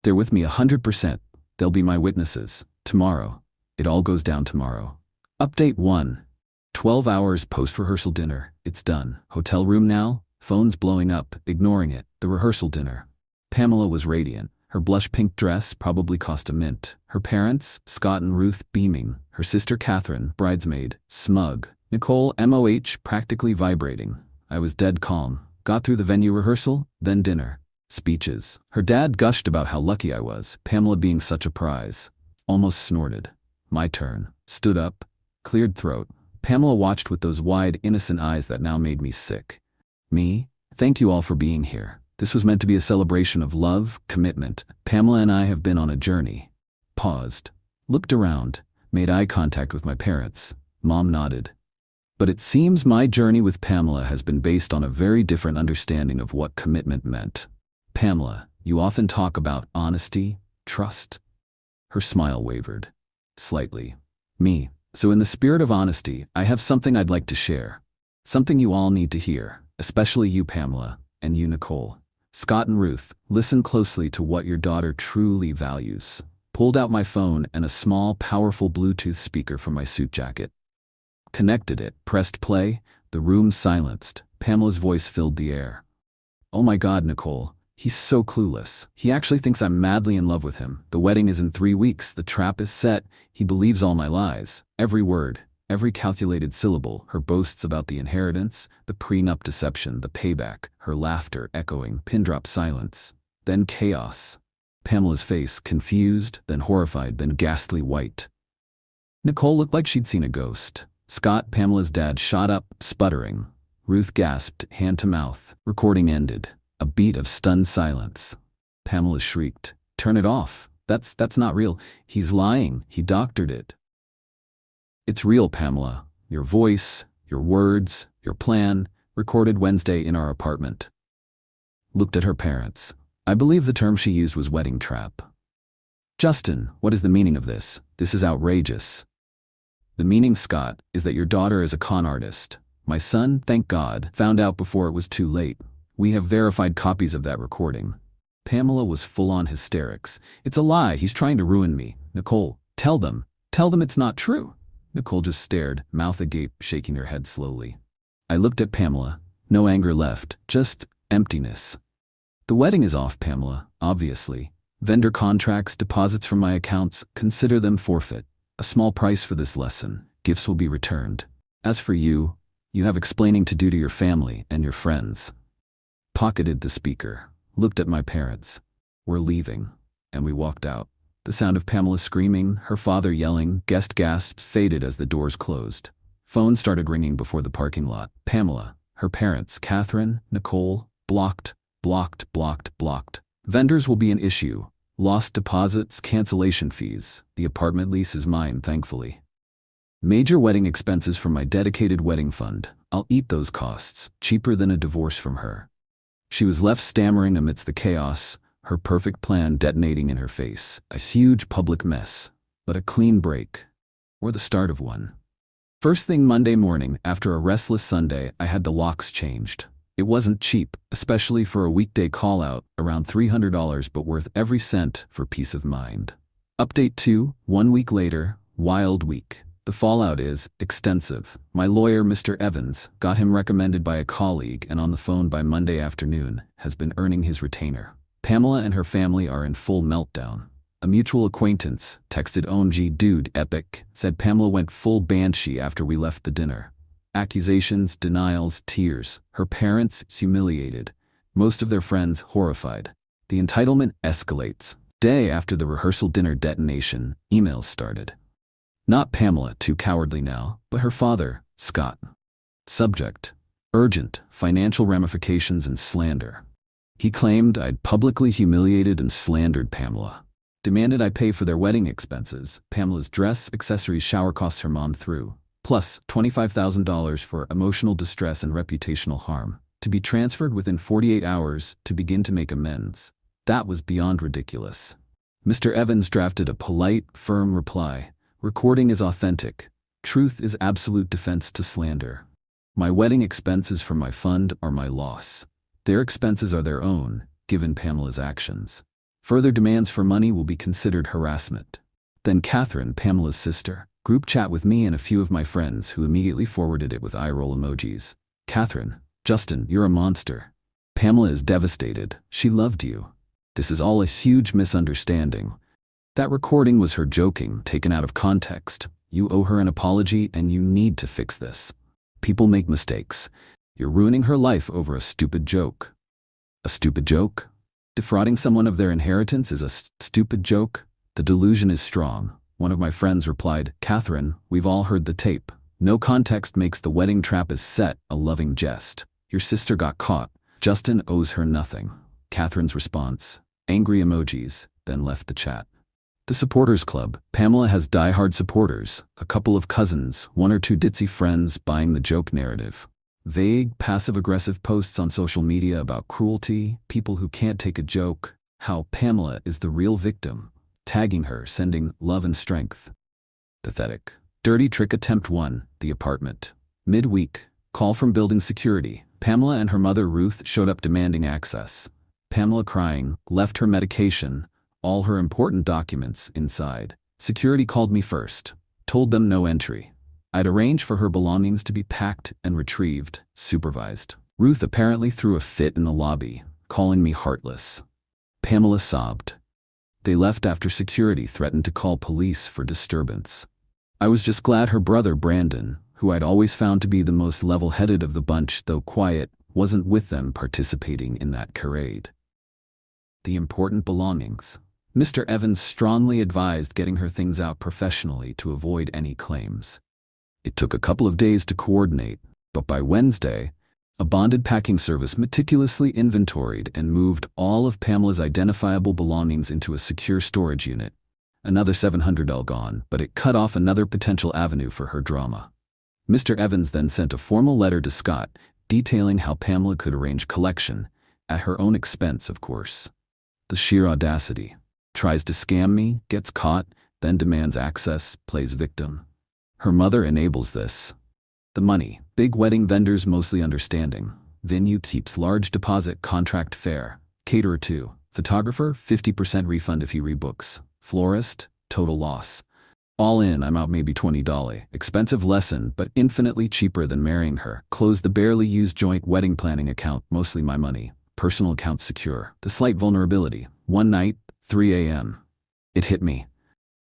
They're with me 100%. They'll be my witnesses. Tomorrow. It all goes down tomorrow. Update 1. 12 hours post-rehearsal dinner. It's done. Hotel room now. Phones blowing up, ignoring it. The rehearsal dinner. Pamela was radiant. Her blush pink dress probably cost a mint. Her parents, Scott and Ruth, beaming. Her sister Catherine, bridesmaid, smug. Nicole, MOH, practically vibrating. I was dead calm. Got through the venue rehearsal, then dinner. Speeches. Her dad gushed about how lucky I was, Pamela being such a prize. Almost snorted. My turn. Stood up. Cleared throat. Pamela watched with those wide, innocent eyes that now made me sick. Me? Thank you all for being here. This was meant to be a celebration of love, commitment. Pamela and I have been on a journey. Paused. Looked around. Made eye contact with my parents. Mom nodded. But it seems my journey with Pamela has been based on a very different understanding of what commitment meant. Pamela, you often talk about honesty, trust. Her smile wavered. Slightly. Me. So in the spirit of honesty, I have something I'd like to share. Something you all need to hear. Especially you, Pamela, and you, Nicole. Scott and Ruth, listen closely to what your daughter truly values. Pulled out my phone and a small, powerful Bluetooth speaker from my suit jacket. Connected it, pressed play, the room silenced. Pamela's voice filled the air. Oh my God, Nicole, he's so clueless. He actually thinks I'm madly in love with him. The wedding is in 3 weeks, the trap is set, he believes all my lies. Every word, Every calculated syllable, her boasts about the inheritance, the prenup deception, the payback, her laughter echoing, pin-drop silence. Then chaos. Pamela's face, confused, then horrified, then ghastly white. Nicole looked like she'd seen a ghost. Scott, Pamela's dad, shot up, sputtering. Ruth gasped, hand to mouth. Recording ended. A beat of stunned silence. Pamela shrieked, "Turn it off. That's not real. He's lying. He doctored it." "It's real, Pamela. Your voice, your words, your plan, recorded Wednesday in our apartment." Looked at her parents. I believe the term she used was wedding trap. "Justin, what is the meaning of this? This is outrageous." "The meaning, Scott, is that your daughter is a con artist. My son, thank God, found out before it was too late. We have verified copies of that recording." Pamela was full-on hysterics. "It's a lie. He's trying to ruin me. Nicole, tell them it's not true." Nicole just stared, mouth agape, shaking her head slowly. I looked at Pamela. No anger left, just emptiness. "The wedding is off, Pamela, obviously. Vendor contracts, deposits from my accounts, consider them forfeit. A small price for this lesson. Gifts will be returned. As for you, you have explaining to do to your family and your friends." Pocketed the speaker. Looked at my parents. "We're leaving." And we walked out. The sound of Pamela screaming, her father yelling, guest gasps faded as the doors closed. Phone started ringing before the parking lot. Pamela, her parents, Catherine, Nicole, blocked. Vendors will be an issue. Lost deposits, cancellation fees. The apartment lease is mine, thankfully. Major wedding expenses from my dedicated wedding fund. I'll eat those costs, cheaper than a divorce from her. She was left stammering amidst the chaos, her perfect plan detonating in her face. A huge public mess, but a clean break. Or the start of one. First thing Monday morning, after a restless Sunday, I had the locks changed. It wasn't cheap, especially for a weekday call-out, around $300, but worth every cent for peace of mind. Update 2, 1 week later, wild week. The fallout is extensive. My lawyer, Mr. Evans, got him recommended by a colleague and on the phone by Monday afternoon, has been earning his retainer. Pamela and her family are in full meltdown. A mutual acquaintance texted OMG dude epic, said Pamela went full banshee after we left the dinner. Accusations, denials, tears. Her parents humiliated. Most of their friends horrified. The entitlement escalates. Day after the rehearsal dinner detonation, emails started. Not Pamela, too cowardly now, but her father, Scott. Subject: urgent, financial ramifications and slander. He claimed I'd publicly humiliated and slandered Pamela. Demanded I pay for their wedding expenses, Pamela's dress, accessories, shower costs her mom threw, plus $25,000 for emotional distress and reputational harm, to be transferred within 48 hours to begin to make amends. That was beyond ridiculous. Mr. Evans drafted a polite, firm reply. Recording is authentic. Truth is absolute defense to slander. My wedding expenses from my fund are my loss. Their expenses are their own, given Pamela's actions. Further demands for money will be considered harassment. Then Catherine, Pamela's sister, group chat with me and a few of my friends who immediately forwarded it with eye roll emojis. "Catherine, Justin, you're a monster. Pamela is devastated. She loved you. This is all a huge misunderstanding. That recording was her joking, taken out of context. You owe her an apology and you need to fix this. People make mistakes. You're ruining her life over a stupid joke." A stupid joke? Defrauding someone of their inheritance is a stupid joke? The delusion is strong. One of my friends replied, "Catherine, we've all heard the tape. No context makes the wedding trap is set a loving jest. Your sister got caught. Justin owes her nothing." Catherine's response, angry emojis, then left the chat. The supporters club. Pamela has die-hard supporters, a couple of cousins, 1 or 2 ditzy friends buying the joke narrative. Vague, passive-aggressive posts on social media about cruelty, people who can't take a joke, how Pamela is the real victim, tagging her, sending love and strength. Pathetic. Dirty trick attempt 1, the apartment. Midweek, call from building security. Pamela and her mother Ruth showed up demanding access. Pamela crying, left her medication, all her important documents inside. Security called me first, told them no entry. I'd arranged for her belongings to be packed and retrieved, supervised. Ruth apparently threw a fit in the lobby, calling me heartless. Pamela sobbed. They left after security threatened to call police for disturbance. I was just glad her brother Brandon, who I'd always found to be the most level-headed of the bunch though quiet, wasn't with them participating in that charade. The important belongings. Mr. Evans strongly advised getting her things out professionally to avoid any claims. It took a couple of days to coordinate, but by Wednesday, a bonded packing service meticulously inventoried and moved all of Pamela's identifiable belongings into a secure storage unit. Another $700 gone, but it cut off another potential avenue for her drama. Mr. Evans then sent a formal letter to Scott detailing how Pamela could arrange collection, at her own expense, of course. The sheer audacity. Tries to scam me, gets caught, then demands access, plays victim. Her mother enables this. The money, big wedding vendors mostly understanding. Venue keeps large deposit, contract fair. Caterer too. Photographer, 50% refund if he rebooks. Florist, total loss. All in, I'm out maybe $20. Expensive lesson, but infinitely cheaper than marrying her. Close the barely used joint wedding planning account, mostly my money. Personal account secure. The slight vulnerability. One night, 3 a.m. It hit me.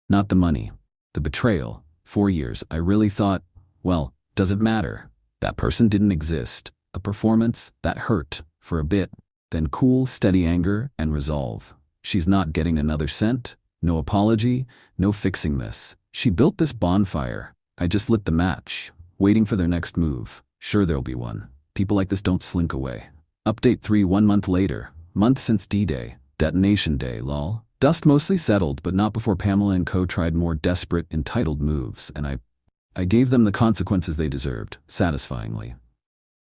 Not the money. The betrayal. 4 years, I really thought, well, does it matter? That person didn't exist. A performance, that hurt, for a bit. Then cool, steady anger and resolve. She's not getting another cent. No apology, no fixing this. She built this bonfire. I just lit the match, waiting for their next move. Sure, there'll be one. People like this don't slink away. Update 3 1 month later. Month since D-Day. Detonation day, lol. Dust mostly settled, but not before Pamela and co tried more desperate, entitled moves, and I gave them the consequences they deserved, satisfyingly.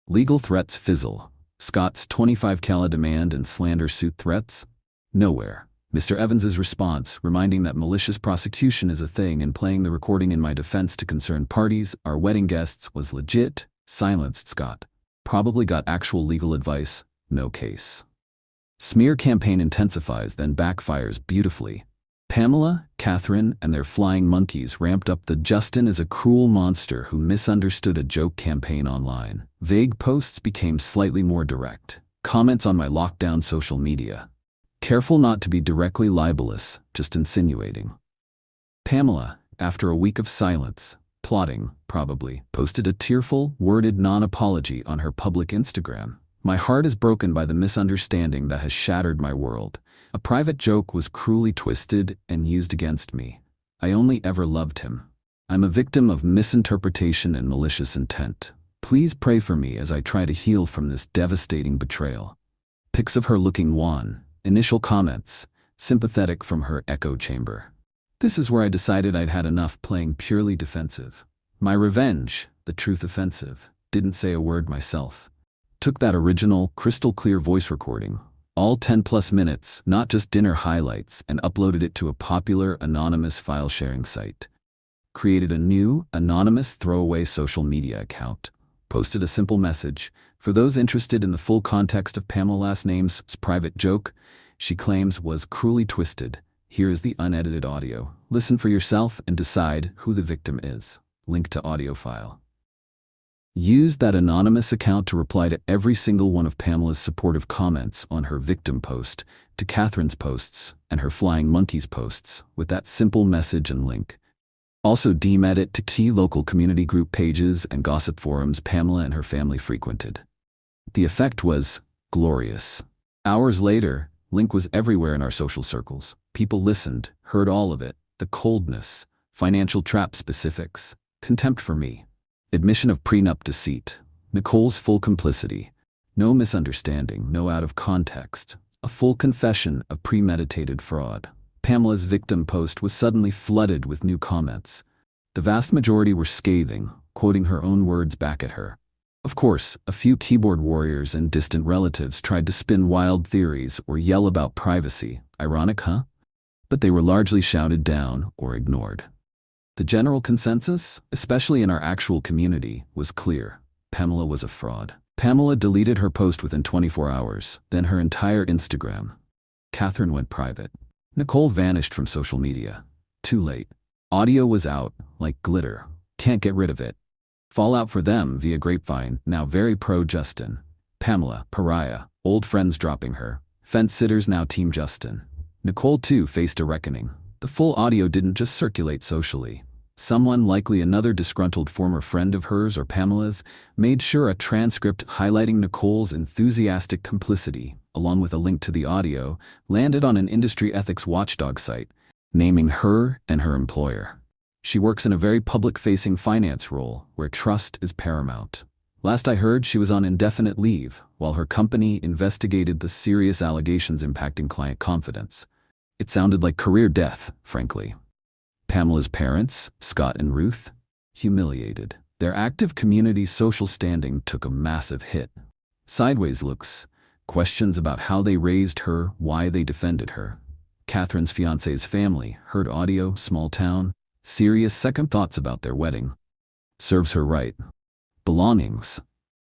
Legal threats fizzle. Scott's 25 cala demand and slander suit threats? Nowhere. Mr. Evans's response, reminding that malicious prosecution is a thing and playing the recording in my defense to concerned parties, our wedding guests, was legit, silenced Scott. Probably got actual legal advice, no case. Smear campaign intensifies, then backfires beautifully. Pamela, Catherine, and their flying monkeys ramped up the Justin is a cruel monster who misunderstood a joke campaign online. Vague posts became slightly more direct. Comments on my lockdown social media. Careful not to be directly libelous, just insinuating. Pamela, after a week of silence, plotting, probably, posted a tearful, worded non-apology on her public Instagram. My heart is broken by the misunderstanding that has shattered my world. A private joke was cruelly twisted and used against me. I only ever loved him. I'm a victim of misinterpretation and malicious intent. Please pray for me as I try to heal from this devastating betrayal. Pics of her looking wan. Initial comments, sympathetic from her echo chamber. This is where I decided I'd had enough playing purely defensive. My revenge, the truth offensive, didn't say a word myself. Took that original, crystal clear voice recording, all 10+ minutes, not just dinner highlights, and uploaded it to a popular, anonymous file sharing site. Created a new, anonymous throwaway social media account. Posted a simple message. For those interested in the full context of Pamela's last name's private joke, she claims was cruelly twisted. Here is the unedited audio. Listen for yourself and decide who the victim is. Link to audio file. Used that anonymous account to reply to every single one of Pamela's supportive comments on her victim post, to Catherine's posts, and her flying monkeys posts, with that simple message and link. Also DM'd it to key local community group pages and gossip forums Pamela and her family frequented. The effect was glorious. Hours later, link was everywhere in our social circles. People listened, heard all of it. The coldness, financial trap specifics, contempt for me, admission of prenup deceit, Nicole's full complicity, no misunderstanding, no out of context, a full confession of premeditated fraud. Pamela's victim post was suddenly flooded with new comments. The vast majority were scathing, quoting her own words back at her. Of course, a few keyboard warriors and distant relatives tried to spin wild theories or yell about privacy. Ironic, huh? But they were largely shouted down or ignored. The general consensus, especially in our actual community, was clear. Pamela was a fraud. Pamela deleted her post within 24 hours, then her entire Instagram. Catherine went private. Nicole vanished from social media. Too late. Audio was out, like glitter. Can't get rid of it. Fallout for them via grapevine, now very pro-Justin. Pamela, pariah, old friends dropping her. Fence sitters now team Justin. Nicole too faced a reckoning. The full audio didn't just circulate socially. Someone, likely another disgruntled former friend of hers or Pamela's, made sure a transcript highlighting Nicole's enthusiastic complicity, along with a link to the audio, landed on an industry ethics watchdog site, naming her and her employer. She works in a very public-facing finance role, where trust is paramount. Last I heard, she was on indefinite leave, while her company investigated the serious allegations impacting client confidence. It sounded like career death, frankly. Pamela's parents, Scott and Ruth, humiliated. Their active community social standing took a massive hit. Sideways looks, questions about how they raised her, why they defended her. Catherine's fiancé's family heard audio, small town, serious second thoughts about their wedding. Serves her right. Belongings.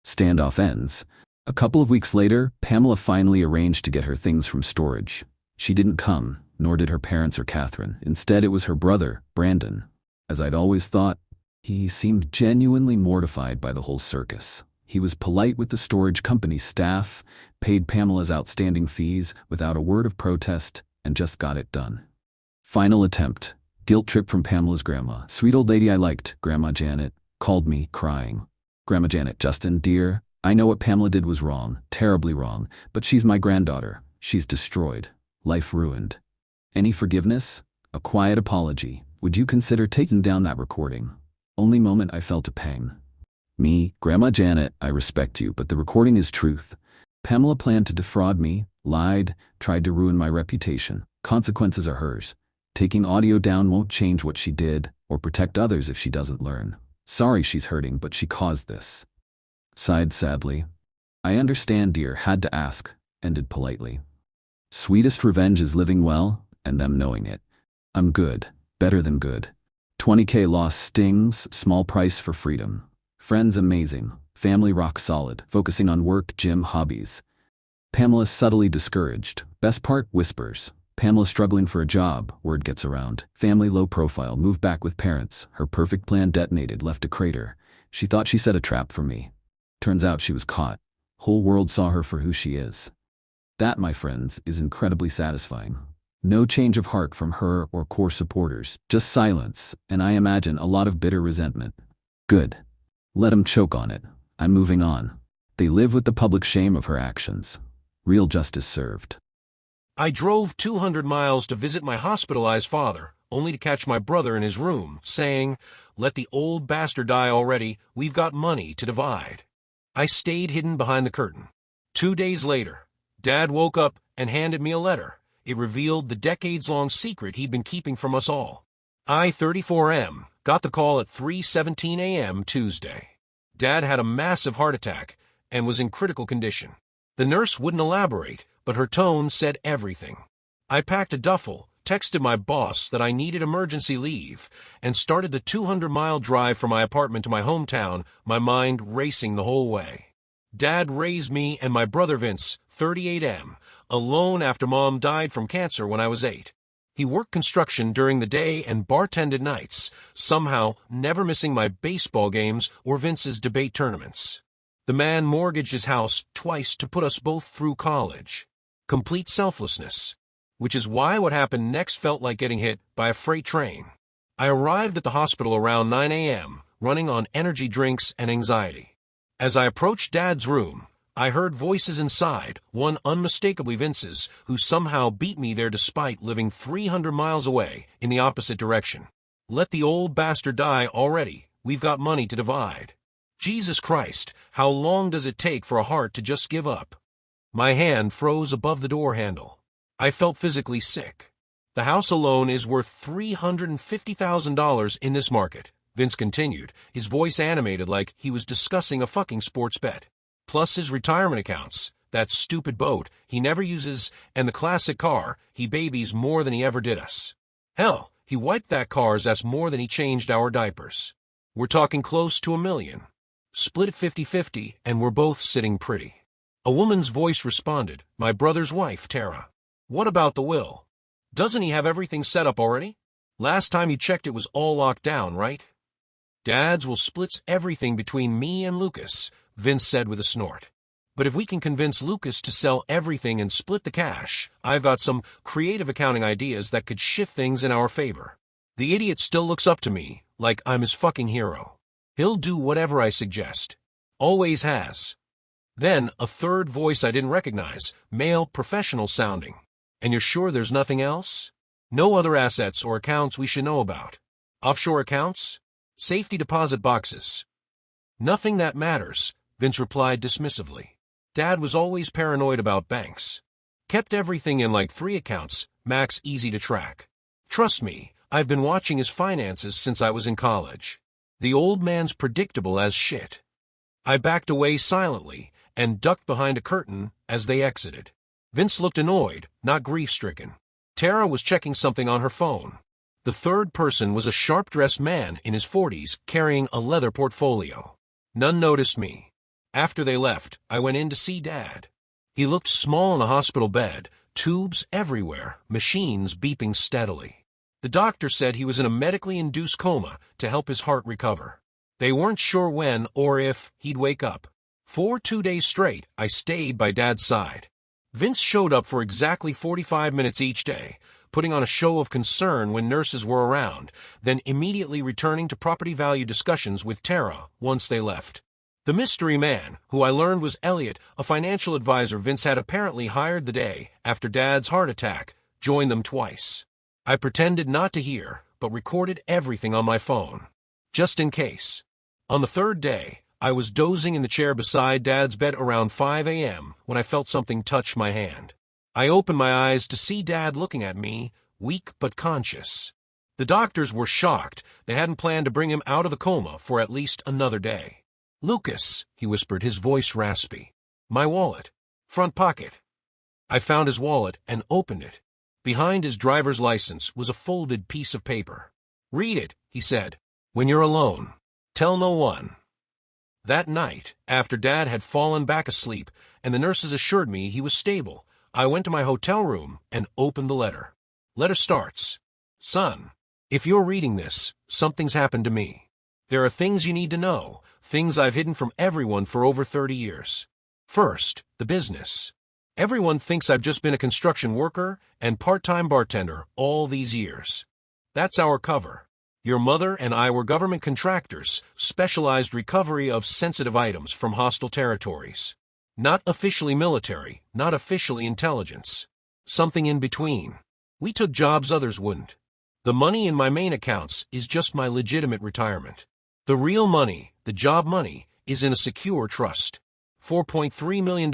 Standoff ends. A couple of weeks later, Pamela finally arranged to get her things from storage. She didn't come, nor did her parents or Catherine. Instead, it was her brother, Brandon. As I'd always thought, he seemed genuinely mortified by the whole circus. He was polite with the storage company's staff, paid Pamela's outstanding fees without a word of protest, and just got it done. Final attempt. Guilt trip from Pamela's grandma. Sweet old lady I liked, Grandma Janet, called me, crying. Grandma Janet, Justin, dear, I know what Pamela did was wrong, terribly wrong, but she's my granddaughter. She's destroyed. Life ruined. Any forgiveness? A quiet apology. Would you consider taking down that recording? Only moment I felt a pang. Me, Grandma Janet, I respect you, but the recording is truth. Pamela planned to defraud me, lied, tried to ruin my reputation. Consequences are hers. Taking audio down won't change what she did, or protect others if she doesn't learn. Sorry she's hurting, but she caused this. Sighed sadly. I understand, dear, had to ask, ended politely. Sweetest revenge is living well, and them knowing it. I'm good, better than good. 20K loss stings, small price for freedom. Friends amazing, family rock solid, focusing on work, gym, hobbies. Pamela subtly discouraged. Best part, whispers. Pamela struggling for a job, word gets around. Family low profile, moved back with parents. Her perfect plan detonated, left a crater. She thought she set a trap for me. Turns out she was caught. Whole world saw her for who she is. That, my friends, is incredibly satisfying. No change of heart from her or core supporters, just silence, and I imagine a lot of bitter resentment. Good. Let 'em choke on it. I'm moving on. They live with the public shame of her actions. Real justice served. I drove 200 miles to visit my hospitalized father, only to catch my brother in his room, saying, "Let the old bastard die already, we've got money to divide." I stayed hidden behind the curtain. 2 days later, Dad woke up and handed me a letter. It revealed the decades-long secret he'd been keeping from us all. I, 34M, got the call at 3:17 a.m. Tuesday. Dad had a massive heart attack and was in critical condition. The nurse wouldn't elaborate, but her tone said everything. I packed a duffel, texted my boss that I needed emergency leave, and started the 200-mile drive from my apartment to my hometown, my mind racing the whole way. Dad raised me and my brother Vince, 38M, alone after Mom died from cancer when I was 8. He worked construction during the day and bartended nights, somehow never missing my baseball games or Vince's debate tournaments. The man mortgaged his house twice to put us both through college. Complete selflessness. Which is why what happened next felt like getting hit by a freight train. I arrived at the hospital around 9 a.m., running on energy drinks and anxiety. As I approached Dad's room, I heard voices inside, one unmistakably Vince's, who somehow beat me there despite living 300 miles away in the opposite direction. "Let the old bastard die already. We've got money to divide." Jesus Christ, how long does it take for a heart to just give up? My hand froze above the door handle. I felt physically sick. "The house alone is worth $350,000 in this market," Vince continued, his voice animated like he was discussing a fucking sports bet. "Plus his retirement accounts, that stupid boat he never uses, and the classic car he babies more than he ever did us. Hell, he wiped that car's that's more than he changed our diapers. We're talking close to $1 million. Split it 50-50, and we're both sitting pretty." A woman's voice responded, my brother's wife, Tara. "What about the will? Doesn't he have everything set up already? Last time you checked it was all locked down, right?" "Dad's will splits everything between me and Lucas," Vince said with a snort. "But if we can convince Lucas to sell everything and split the cash, I've got some creative accounting ideas that could shift things in our favor. The idiot still looks up to me, like I'm his fucking hero. He'll do whatever I suggest. Always has. Then, a third voice I didn't recognize, male, professional sounding. And you're sure there's nothing else? No other assets or accounts we should know about? Offshore accounts? Safety deposit boxes? Nothing that matters, Vince replied dismissively. Dad was always paranoid about banks. Kept everything in like 3 accounts, max, easy to track. Trust me, I've been watching his finances since I was in college. The old man's predictable as shit. I backed away silently and ducked behind a curtain as they exited. Vince looked annoyed, not grief-stricken. Tara was checking something on her phone. The third person was a sharp-dressed man in his 40s carrying a leather portfolio. None noticed me. After they left, I went in to see Dad. He looked small in a hospital bed, tubes everywhere, machines beeping steadily. The doctor said he was in a medically induced coma to help his heart recover. They weren't sure when or if he'd wake up. For 2 days straight, I stayed by Dad's side. Vince showed up for exactly 45 minutes each day, putting on a show of concern when nurses were around, then immediately returning to property value discussions with Tara once they left. The mystery man, who I learned was Elliot, a financial advisor Vince had apparently hired the day after Dad's heart attack, joined them twice. I pretended not to hear, but recorded everything on my phone, just in case. On the 3rd day, I was dozing in the chair beside Dad's bed around 5 a.m. when I felt something touch my hand. I opened my eyes to see Dad looking at me, weak but conscious. The doctors were shocked. They hadn't planned to bring him out of the coma for at least another day. "Lucas," he whispered, his voice raspy. "My wallet. Front pocket." I found his wallet and opened it. Behind his driver's license was a folded piece of paper. "Read it," he said. "When you're alone. Tell no one." That night, after Dad had fallen back asleep and the nurses assured me he was stable, I went to my hotel room and opened the letter. Letter starts, "Son, if you're reading this, something's happened to me. There are things you need to know, things I've hidden from everyone for over 30 years. First, the business. Everyone thinks I've just been a construction worker and part-time bartender all these years. That's our cover. Your mother and I were government contractors, specialized recovery of sensitive items from hostile territories. Not officially military, not officially intelligence. Something in between. We took jobs others wouldn't. The money in my main accounts is just my legitimate retirement. The real money, the job money, is in a secure trust. $4.3 million,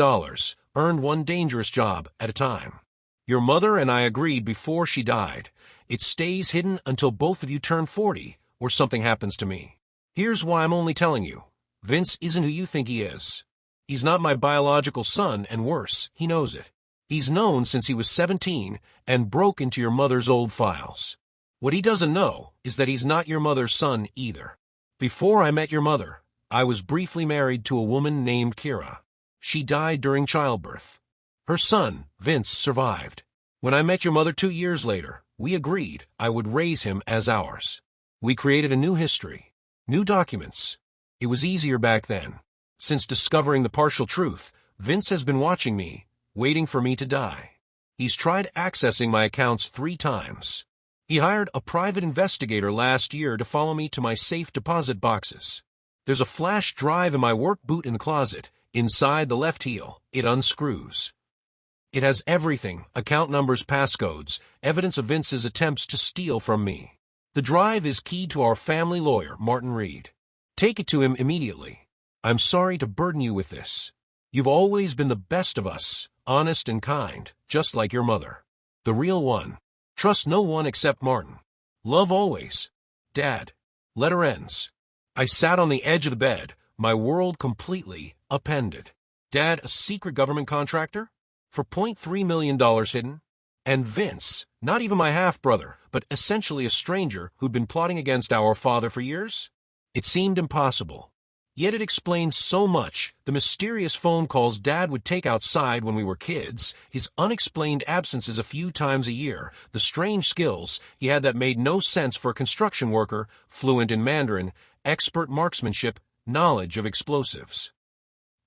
earned one dangerous job at a time. Your mother and I agreed before she died. It stays hidden until both of you turn 40 or something happens to me. Here's why I'm only telling you. Vince isn't who you think he is. He's not my biological son, and worse, he knows it. He's known since he was 17 and broke into your mother's old files. What he doesn't know is that he's not your mother's son either. Before I met your mother, I was briefly married to a woman named Kira. She died during childbirth. Her son, Vince, survived. When I met your mother 2 years later, we agreed I would raise him as ours. We created a new history, new documents. It was easier back then. Since discovering the partial truth, Vince has been watching me, waiting for me to die. He's tried accessing my accounts 3 times. He hired a private investigator last year to follow me to my safe deposit boxes. There's a flash drive in my work boot in the closet. Inside the left heel, it unscrews. It has everything, account numbers, passcodes, evidence of Vince's attempts to steal from me. The drive is keyed to our family lawyer, Martin Reed. Take it to him immediately. I'm sorry to burden you with this. You've always been the best of us, honest and kind, just like your mother. The real one. Trust no one except Martin. Love always. Dad. Letter ends. I sat on the edge of the bed, my world completely upended. Dad, a secret government contractor? For $0.3 million hidden? And Vince, not even my half-brother, but essentially a stranger who'd been plotting against our father for years? It seemed impossible. Yet it explained so much: the mysterious phone calls Dad would take outside when we were kids, his unexplained absences a few times a year, the strange skills he had that made no sense for a construction worker, fluent in Mandarin, expert marksmanship, knowledge of explosives.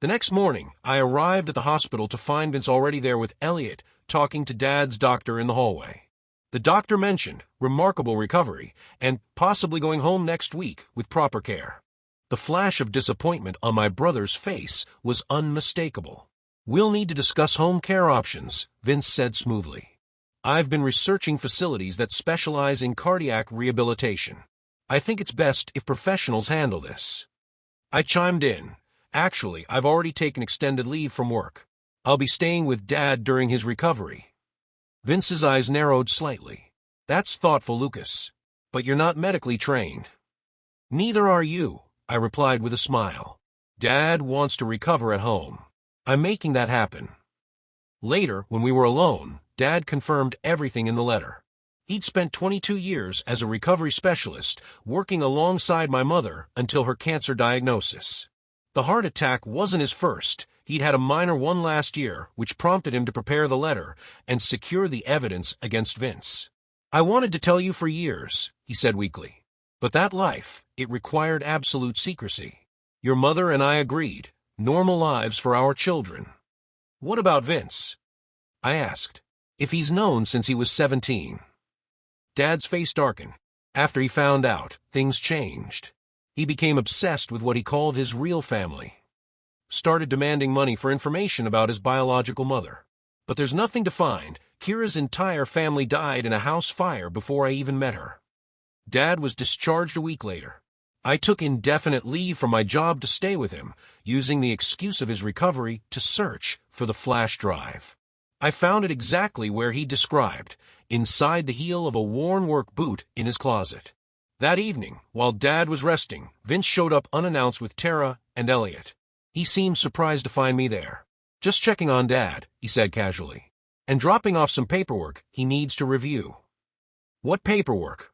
The next morning, I arrived at the hospital to find Vince already there with Elliot, talking to Dad's doctor in the hallway. The doctor mentioned remarkable recovery and possibly going home next week with proper care. The flash of disappointment on my brother's face was unmistakable. "We'll need to discuss home care options," Vince said smoothly. "I've been researching facilities that specialize in cardiac rehabilitation. I think it's best if professionals handle this." I chimed in. "Actually, I've already taken extended leave from work. I'll be staying with Dad during his recovery." Vince's eyes narrowed slightly. "That's thoughtful, Lucas. But you're not medically trained." "Neither are you," I replied with a smile. "Dad wants to recover at home. I'm making that happen." Later, when we were alone, Dad confirmed everything in the letter. He'd spent 22 years as a recovery specialist, working alongside my mother until her cancer diagnosis. The heart attack wasn't his first. He'd had a minor one last year, which prompted him to prepare the letter and secure the evidence against Vince. "I wanted to tell you for years," he said weakly. "But that life, it required absolute secrecy. Your mother and I agreed. Normal lives for our children." "What about Vince?" I asked. "If he's known since he was 17. Dad's face darkened. After he found out, things changed. He became obsessed with what he called his real family. Started demanding money for information about his biological mother. But there's nothing to find. Kira's entire family died in a house fire before I even met her. Dad was discharged a week later. I took indefinite leave from my job to stay with him, using the excuse of his recovery to search for the flash drive. I found it exactly where he described, inside the heel of a worn work boot in his closet. That evening, while Dad was resting, Vince showed up unannounced with Tara and Elliot. He seemed surprised to find me there. "Just checking on Dad," he said casually, "and dropping off some paperwork he needs to review." "What paperwork?"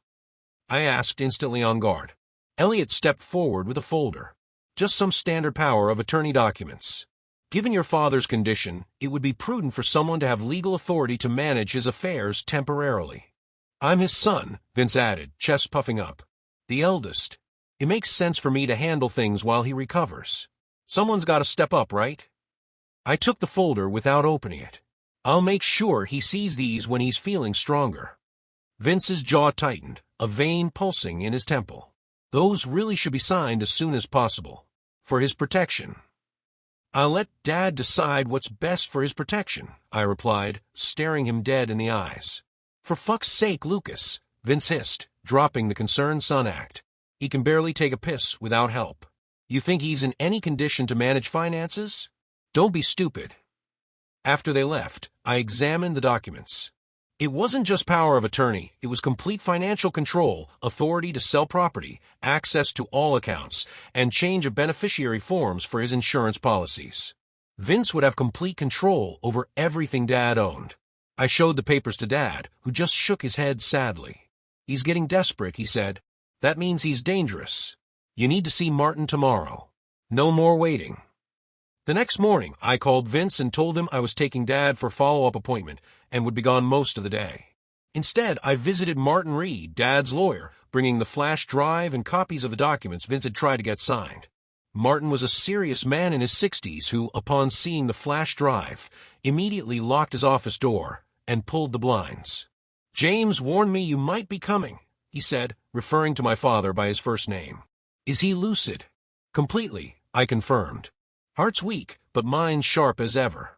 I asked, instantly on guard. Elliot stepped forward with a folder. "Just some standard power of attorney documents. Given your father's condition, it would be prudent for someone to have legal authority to manage his affairs temporarily. I'm his son," Vince added, chest puffing up. "The eldest. It makes sense for me to handle things while he recovers. Someone's got to step up, right?" I took the folder without opening it. "I'll make sure he sees these when he's feeling stronger." Vince's jaw tightened, a vein pulsing in his temple. "Those really should be signed as soon as possible. For his protection." "I'll let Dad decide what's best for his protection," I replied, staring him dead in the eyes. "For fuck's sake, Lucas," Vince hissed, dropping the concerned son act. "He can barely take a piss without help. You think he's in any condition to manage finances? Don't be stupid." After they left, I examined the documents. It wasn't just power of attorney, it was complete financial control, authority to sell property, access to all accounts, and change of beneficiary forms for his insurance policies. Vince would have complete control over everything Dad owned. I showed the papers to Dad, who just shook his head sadly. "He's getting desperate," he said. "That means he's dangerous. You need to see Martin tomorrow. No more waiting." The next morning, I called Vince and told him I was taking Dad for a follow-up appointment and would be gone most of the day. Instead, I visited Martin Reed, Dad's lawyer, bringing the flash drive and copies of the documents Vince had tried to get signed. Martin was a serious man in his 60s who, upon seeing the flash drive, immediately locked his office door and pulled the blinds. "James warned me you might be coming," he said, referring to my father by his first name. "Is he lucid?" "Completely," I confirmed. "Heart's weak, but mind's sharp as ever."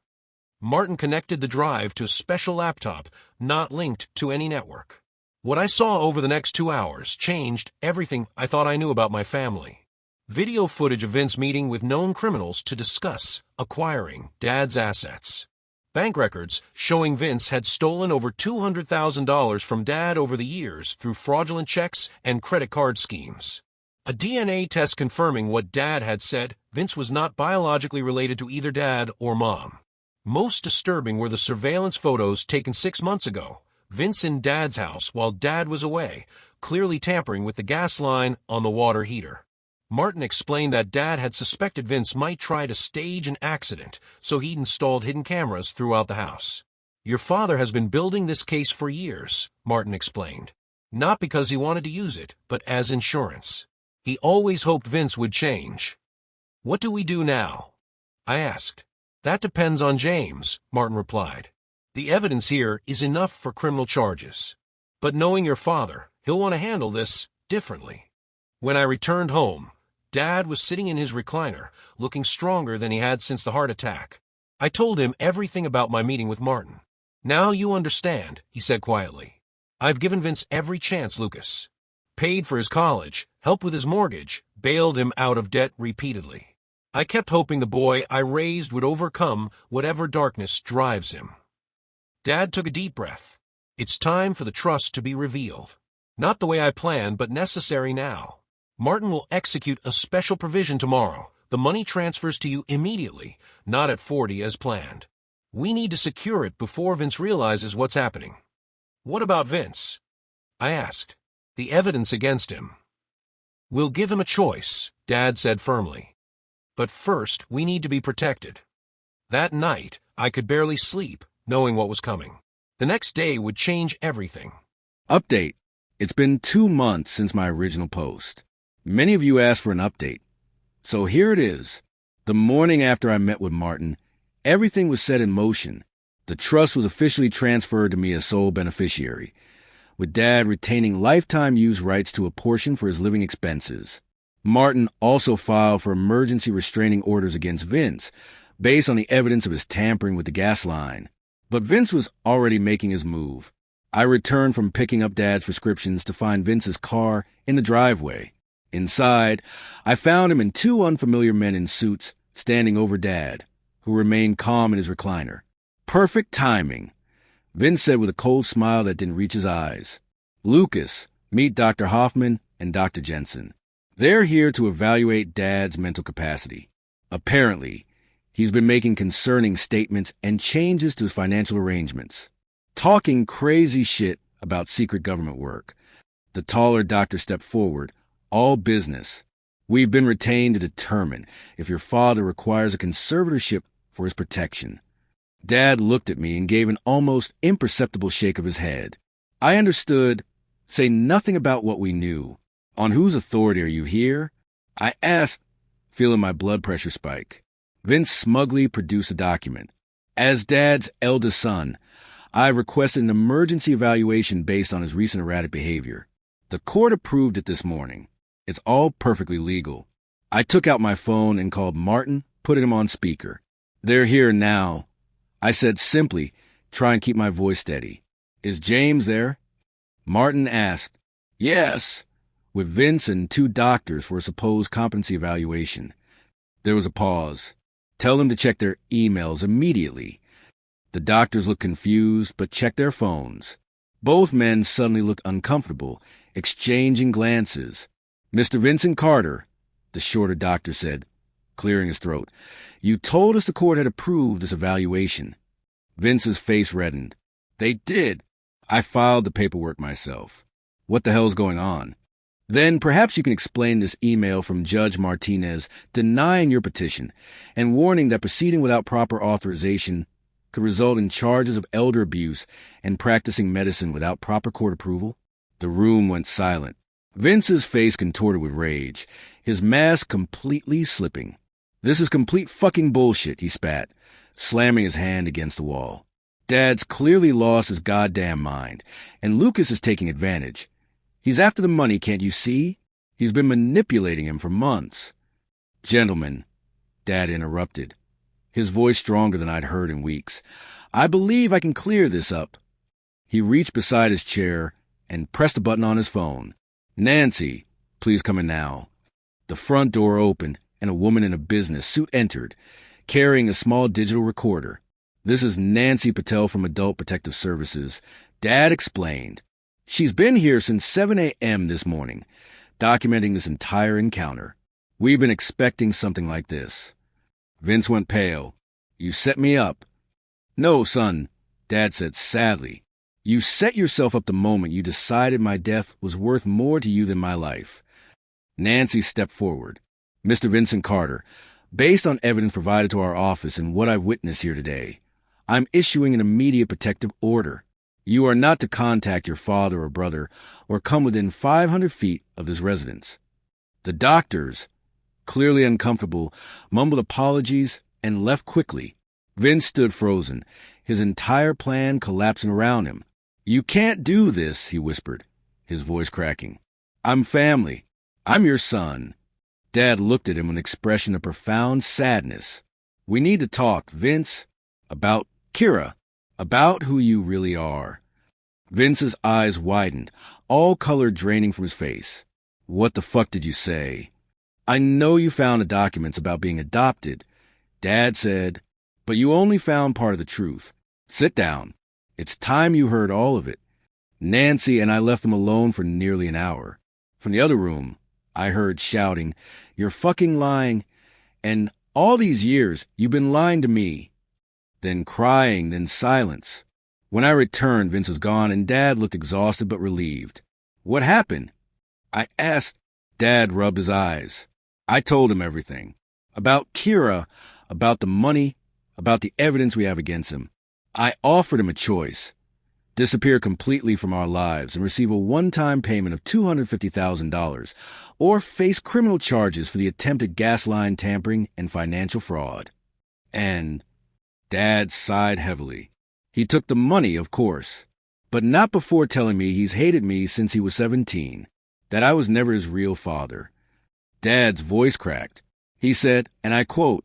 Martin connected the drive to a special laptop, not linked to any network. What I saw over the next 2 hours changed everything I thought I knew about my family. Video footage of Vince meeting with known criminals to discuss acquiring Dad's assets. Bank records showing Vince had stolen over $200,000 from Dad over the years through fraudulent checks and credit card schemes. A DNA test confirming what Dad had said, Vince was not biologically related to either Dad or Mom. Most disturbing were the surveillance photos taken 6 months ago, Vince in Dad's house while Dad was away, clearly tampering with the gas line on the water heater. Martin explained that Dad had suspected Vince might try to stage an accident, so he'd installed hidden cameras throughout the house. "Your father has been building this case for years," Martin explained. "Not because he wanted to use it, but as insurance. He always hoped Vince would change." "What do we do now?" I asked. "That depends on James," Martin replied. "The evidence here is enough for criminal charges. But knowing your father, he'll want to handle this differently. When I returned home, Dad was sitting in his recliner, looking stronger than he had since the heart attack. I told him everything about my meeting with Martin. Now you understand, he said quietly. I've given Vince every chance, Lucas. Paid for his college, helped with his mortgage, bailed him out of debt repeatedly. I kept hoping the boy I raised would overcome whatever darkness drives him. Dad took a deep breath. It's time for the trust to be revealed. Not the way I planned, but necessary now. Martin will execute a special provision tomorrow. The money transfers to you immediately, not at 40 as planned. We need to secure it before Vince realizes what's happening. What about Vince? I asked. The evidence against him. We'll give him a choice, Dad said firmly. But first, we need to be protected. That night, I could barely sleep, knowing what was coming. The next day would change everything. Update. It's been 2 months since my original post. Many of you asked for an update. So here it is. The morning after I met with Martin, everything was set in motion. The trust was officially transferred to me as sole beneficiary, with Dad retaining lifetime use rights to a portion for his living expenses. Martin also filed for emergency restraining orders against Vince, based on the evidence of his tampering with the gas line. But Vince was already making his move. I returned from picking up Dad's prescriptions to find Vince's car in the driveway. Inside, I found him and 2 unfamiliar men in suits standing over Dad, who remained calm in his recliner. Perfect timing, Vince said with a cold smile that didn't reach his eyes. Lucas, meet Dr. Hoffman and Dr. Jensen. They're here to evaluate Dad's mental capacity. Apparently, he's been making concerning statements and changes to his financial arrangements, talking crazy shit about secret government work. The taller doctor stepped forward. All business. We've been retained to determine if your father requires a conservatorship for his protection. Dad looked at me and gave an almost imperceptible shake of his head. I understood. Say nothing about what we knew. On whose authority are you here? I asked, feeling my blood pressure spike. Vince smugly produced a document. As Dad's eldest son, I requested an emergency evaluation based on his recent erratic behavior. The court approved it this morning. It's all perfectly legal. I took out my phone and called Martin, putting him on speaker. They're here now. I said simply, try and keep my voice steady. Is James there? Martin asked. Yes, with Vince and 2 doctors for a supposed competency evaluation. There was a pause. Tell them to check their emails immediately. The doctors looked confused, but checked their phones. Both men suddenly looked uncomfortable, exchanging glances. Mr. Vincent Carter, the shorter doctor said, clearing his throat, you told us the court had approved this evaluation. Vince's face reddened. They did. I filed the paperwork myself. What the hell's going on? Then perhaps you can explain this email from Judge Martinez denying your petition and warning that proceeding without proper authorization could result in charges of elder abuse and practicing medicine without proper court approval. The room went silent. Vince's face contorted with rage, his mask completely slipping. This is complete fucking bullshit, he spat, slamming his hand against the wall. Dad's clearly lost his goddamn mind, and Lucas is taking advantage. He's after the money, can't you see? He's been manipulating him for months. Gentlemen, Dad interrupted, his voice stronger than I'd heard in weeks. I believe I can clear this up. He reached beside his chair and pressed a button on his phone. Nancy, please come in now. The front door opened, and a woman in a business suit entered, carrying a small digital recorder. This is Nancy Patel from Adult Protective Services. Dad explained. She's been here since 7 a.m. this morning, documenting this entire encounter. We've been expecting something like this. Vince went pale. You set me up. No, son, Dad said sadly. You set yourself up the moment you decided my death was worth more to you than my life. Nancy stepped forward. Mr. Vincent Carter, based on evidence provided to our office and what I've witnessed here today, I'm issuing an immediate protective order. You are not to contact your father or brother or come within 500 feet of this residence. The doctors, clearly uncomfortable, mumbled apologies and left quickly. Vince stood frozen, his entire plan collapsing around him. "You can't do this," he whispered, his voice cracking. "I'm family. I'm your son." Dad looked at him with an expression of profound sadness. "We need to talk, Vince, about Kira, about who you really are." Vince's eyes widened, all color draining from his face. "What the fuck did you say?" "I know you found the documents about being adopted," Dad said, "but you only found part of the truth. Sit down. It's time you heard all of it." Nancy and I left them alone for nearly an hour. From the other room, I heard shouting, "You're fucking lying, and all these years you've been lying to me." Then crying, then silence. When I returned, Vince was gone, and Dad looked exhausted but relieved. "What happened?" I asked. Dad rubbed his eyes. I told him everything. About Kira, about the money, about the evidence we have against him. I offered him a choice. Disappear completely from our lives and receive a one-time payment of $250,000, or face criminal charges for the attempted gas line tampering and financial fraud. And Dad sighed heavily. He took the money, of course, but not before telling me he's hated me since he was 17, that I was never his real father. Dad's voice cracked. He said, and I quote,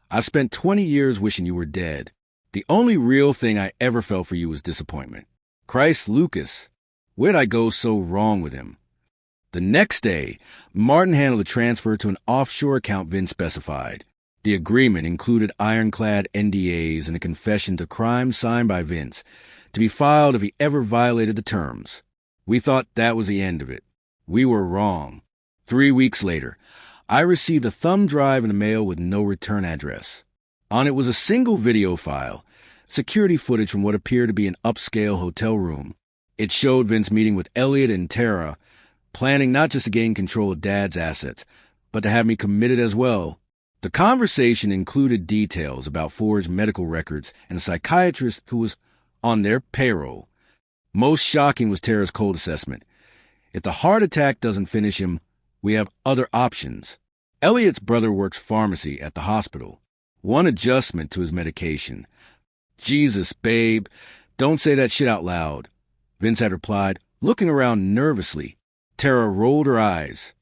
"I've spent 20 years wishing you were dead. The only real thing I ever felt for you was disappointment. Christ, Lucas, where'd I go so wrong with him?" The next day, Martin handled the transfer to an offshore account Vince specified. The agreement included ironclad NDAs and a confession to crimes signed by Vince, to be filed if he ever violated the terms. We thought that was the end of it. We were wrong. 3 weeks later, I received a thumb drive in the mail with no return address. On it was a single video file, security footage from what appeared to be an upscale hotel room. It showed Vince meeting with Elliot and Tara, planning not just to gain control of Dad's assets, but to have me committed as well. The conversation included details about forged medical records and a psychiatrist who was on their payroll. Most shocking was Tara's cold assessment. If the heart attack doesn't finish him, we have other options. Elliot's brother works pharmacy at the hospital. One adjustment to his medication. "Jesus, babe, don't say that shit out loud," Vince had replied, looking around nervously. Tara rolled her eyes.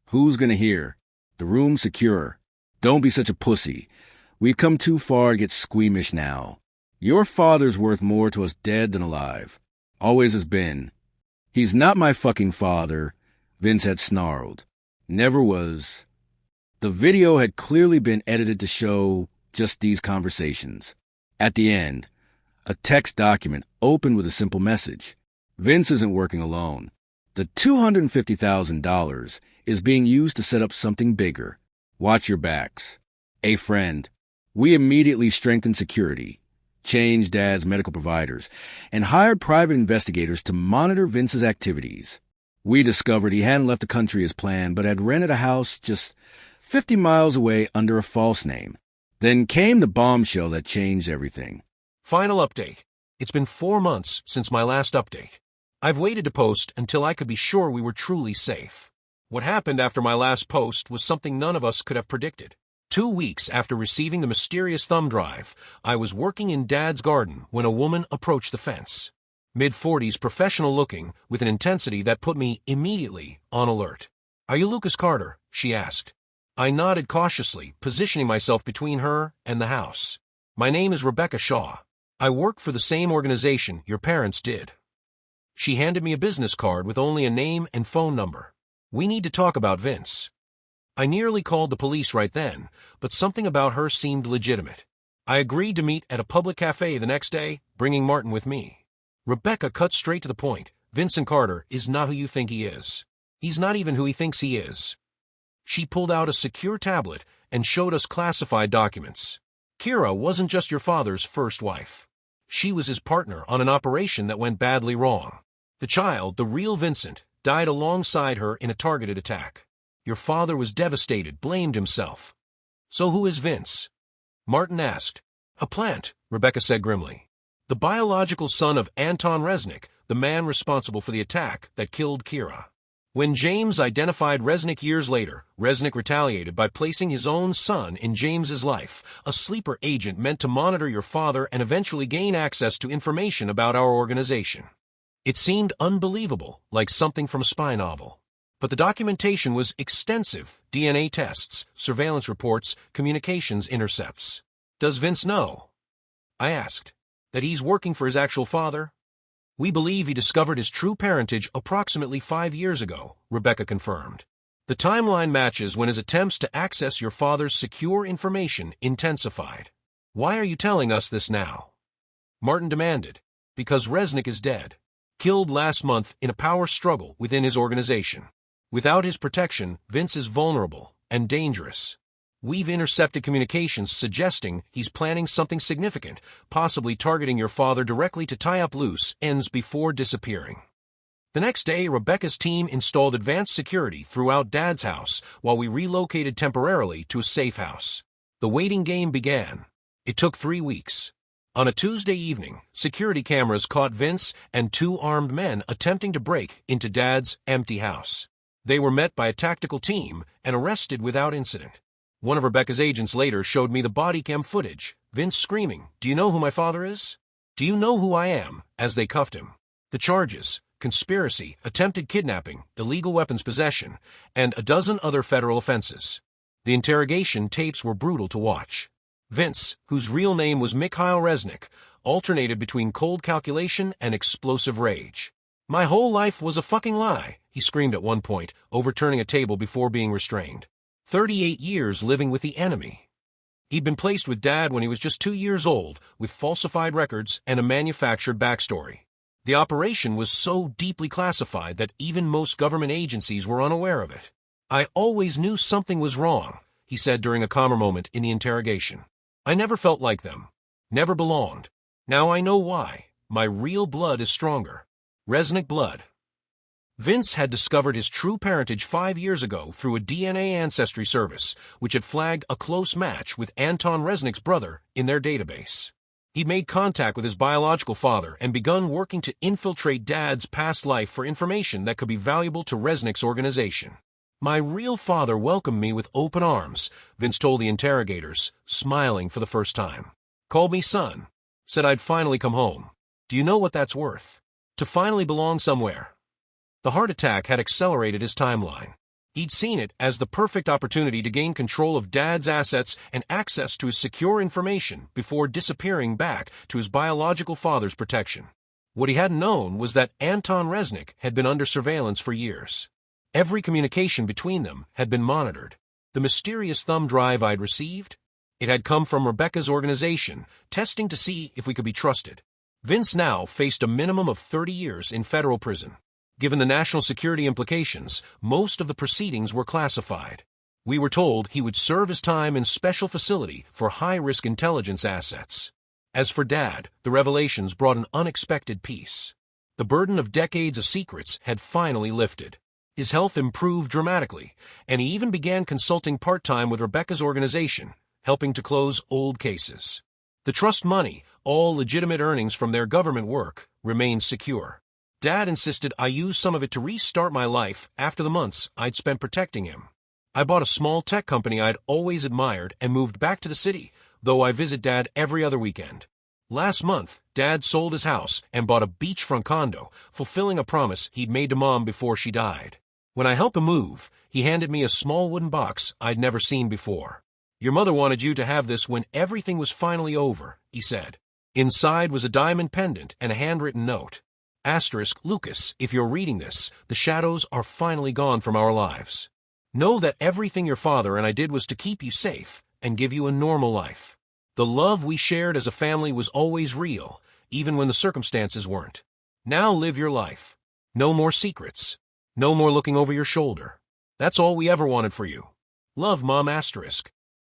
"Who's gonna hear? The room's secure. Don't be such a pussy. We've come too far to get squeamish now. Your father's worth more to us dead than alive. Always has been." "He's not my fucking father," Vince had snarled. "Never was." The video had clearly been edited to show just these conversations. At the end, a text document opened with a simple message. "Vince isn't working alone. The $250,000 is being used to set up something bigger. Watch your backs. A friend." We immediately strengthened security, changed Dad's medical providers, and hired private investigators to monitor Vince's activities. We discovered he hadn't left the country as planned, but had rented a house just 50 miles away under a false name. Then came the bombshell that changed everything. Final update. It's been 4 months since my last update. I've waited to post until I could be sure we were truly safe. What happened after my last post was something none of us could have predicted. 2 weeks after receiving the mysterious thumb drive, I was working in Dad's garden when a woman approached the fence. Mid-40s, professional looking, with an intensity that put me immediately on alert. "Are you Lucas Carter?" she asked. I nodded cautiously, positioning myself between her and the house. "My name is Rebecca Shaw. I work for the same organization your parents did." She handed me a business card with only a name and phone number. "We need to talk about Vince." I nearly called the police right then, but something about her seemed legitimate. I agreed to meet at a public cafe the next day, bringing Martin with me. Rebecca cut straight to the point. "Vincent Carter is not who you think he is. He's not even who he thinks he is." She pulled out a secure tablet and showed us classified documents. Kira wasn't just your father's first wife. She was his partner on an operation that went badly wrong. The child, the real Vincent, died alongside her in a targeted attack. Your father was devastated, blamed himself. "So who is Vince?" Martin asked. "A plant," Rebecca said grimly. "The biological son of Anton Resnick, the man responsible for the attack that killed Kira." When James identified Resnick years later, Resnick retaliated by placing his own son in James's life, a sleeper agent meant to monitor your father and eventually gain access to information about our organization. It seemed unbelievable, like something from a spy novel. But the documentation was extensive: DNA tests, surveillance reports, communications intercepts. Does Vince know? I asked. That he's working for his actual father? We believe he discovered his true parentage approximately 5 years ago, Rebecca confirmed. The timeline matches when his attempts to access your father's secure information intensified. Why are you telling us this now? Martin demanded. Because Resnick is dead. Killed last month in a power struggle within his organization. Without his protection, Vince is vulnerable and dangerous. We've intercepted communications suggesting he's planning something significant, possibly targeting your father directly to tie up loose ends before disappearing. The next day, Rebecca's team installed advanced security throughout Dad's house while we relocated temporarily to a safe house. The waiting game began. It took 3 weeks. On a Tuesday evening, security cameras caught Vince and 2 armed men attempting to break into Dad's empty house. They were met by a tactical team and arrested without incident. One of Rebecca's agents later showed me the body cam footage, Vince screaming, "Do you know who my father is? Do you know who I am?" as they cuffed him. The charges: conspiracy, attempted kidnapping, illegal weapons possession, and a dozen other federal offenses. The interrogation tapes were brutal to watch. Vince, whose real name was Mikhail Resnick, alternated between cold calculation and explosive rage. "My whole life was a fucking lie," he screamed at one point, overturning a table before being restrained. 38 years living with the enemy. He'd been placed with Dad when he was just 2 years old, with falsified records and a manufactured backstory. The operation was so deeply classified that even most government agencies were unaware of it. "I always knew something was wrong," he said during a calmer moment in the interrogation. "I never felt like them. Never belonged. Now I know why. My real blood is stronger. Resnick blood." Vince had discovered his true parentage 5 years ago through a DNA ancestry service, which had flagged a close match with Anton Resnick's brother in their database. He'd made contact with his biological father and begun working to infiltrate Dad's past life for information that could be valuable to Resnick's organization. "My real father welcomed me with open arms," Vince told the interrogators, smiling for the first time. "Called me son. Said I'd finally come home. Do you know what that's worth? To finally belong somewhere." The heart attack had accelerated his timeline. He'd seen it as the perfect opportunity to gain control of Dad's assets and access to his secure information before disappearing back to his biological father's protection. What he hadn't known was that Anton Resnick had been under surveillance for years. Every communication between them had been monitored. The mysterious thumb drive I'd received? It had come from Rebecca's organization, testing to see if we could be trusted. Vince now faced a minimum of 30 years in federal prison. Given the national security implications, most of the proceedings were classified. We were told he would serve his time in special facility for high-risk intelligence assets. As for Dad, the revelations brought an unexpected peace. The burden of decades of secrets had finally lifted. His health improved dramatically, and he even began consulting part-time with Rebecca's organization, helping to close old cases. The trust money, all legitimate earnings from their government work, remained secure. Dad insisted I use some of it to restart my life after the months I'd spent protecting him. I bought a small tech company I'd always admired and moved back to the city, though I visit Dad every other weekend. Last month, Dad sold his house and bought a beachfront condo, fulfilling a promise he'd made to Mom before she died. When I helped him move, he handed me a small wooden box I'd never seen before. "Your mother wanted you to have this when everything was finally over," he said. Inside was a diamond pendant and a handwritten note. Lucas, if you're reading this, the shadows are finally gone from our lives. Know that everything your father and I did was to keep you safe and give you a normal life. The love we shared as a family was always real, even when the circumstances weren't. Now live your life. No more secrets. No more looking over your shoulder. That's all we ever wanted for you. Love, Mom.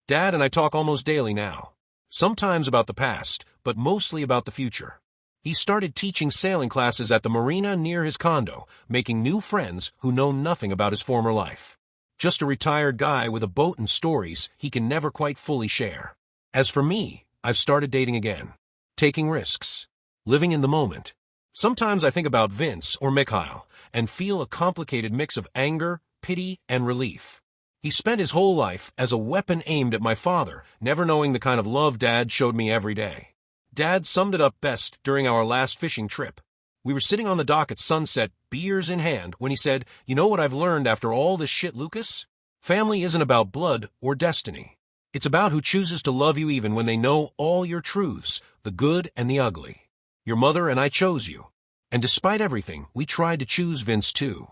Dad and I talk almost daily now. Sometimes about the past, but mostly about the future. He started teaching sailing classes at the marina near his condo, making new friends who know nothing about his former life. Just a retired guy with a boat and stories he can never quite fully share. As for me, I've started dating again. Taking risks. Living in the moment. Sometimes I think about Vince or Mikhail and feel a complicated mix of anger, pity, and relief. He spent his whole life as a weapon aimed at my father, never knowing the kind of love Dad showed me every day. Dad summed it up best during our last fishing trip. We were sitting on the dock at sunset, beers in hand, when he said, "You know what I've learned after all this shit, Lucas? Family isn't about blood or destiny. It's about who chooses to love you even when they know all your truths, the good and the ugly. Your mother and I chose you. And despite everything, we tried to choose Vince too.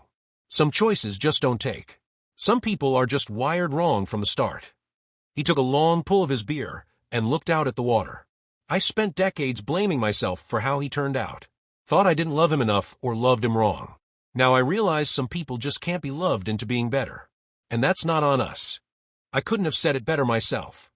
Some choices just don't take. Some people are just wired wrong from the start." He took a long pull of his beer and looked out at the water. I spent decades blaming myself for how he turned out. Thought I didn't love him enough or loved him wrong. Now I realize some people just can't be loved into being better. And that's not on us. I couldn't have said it better myself.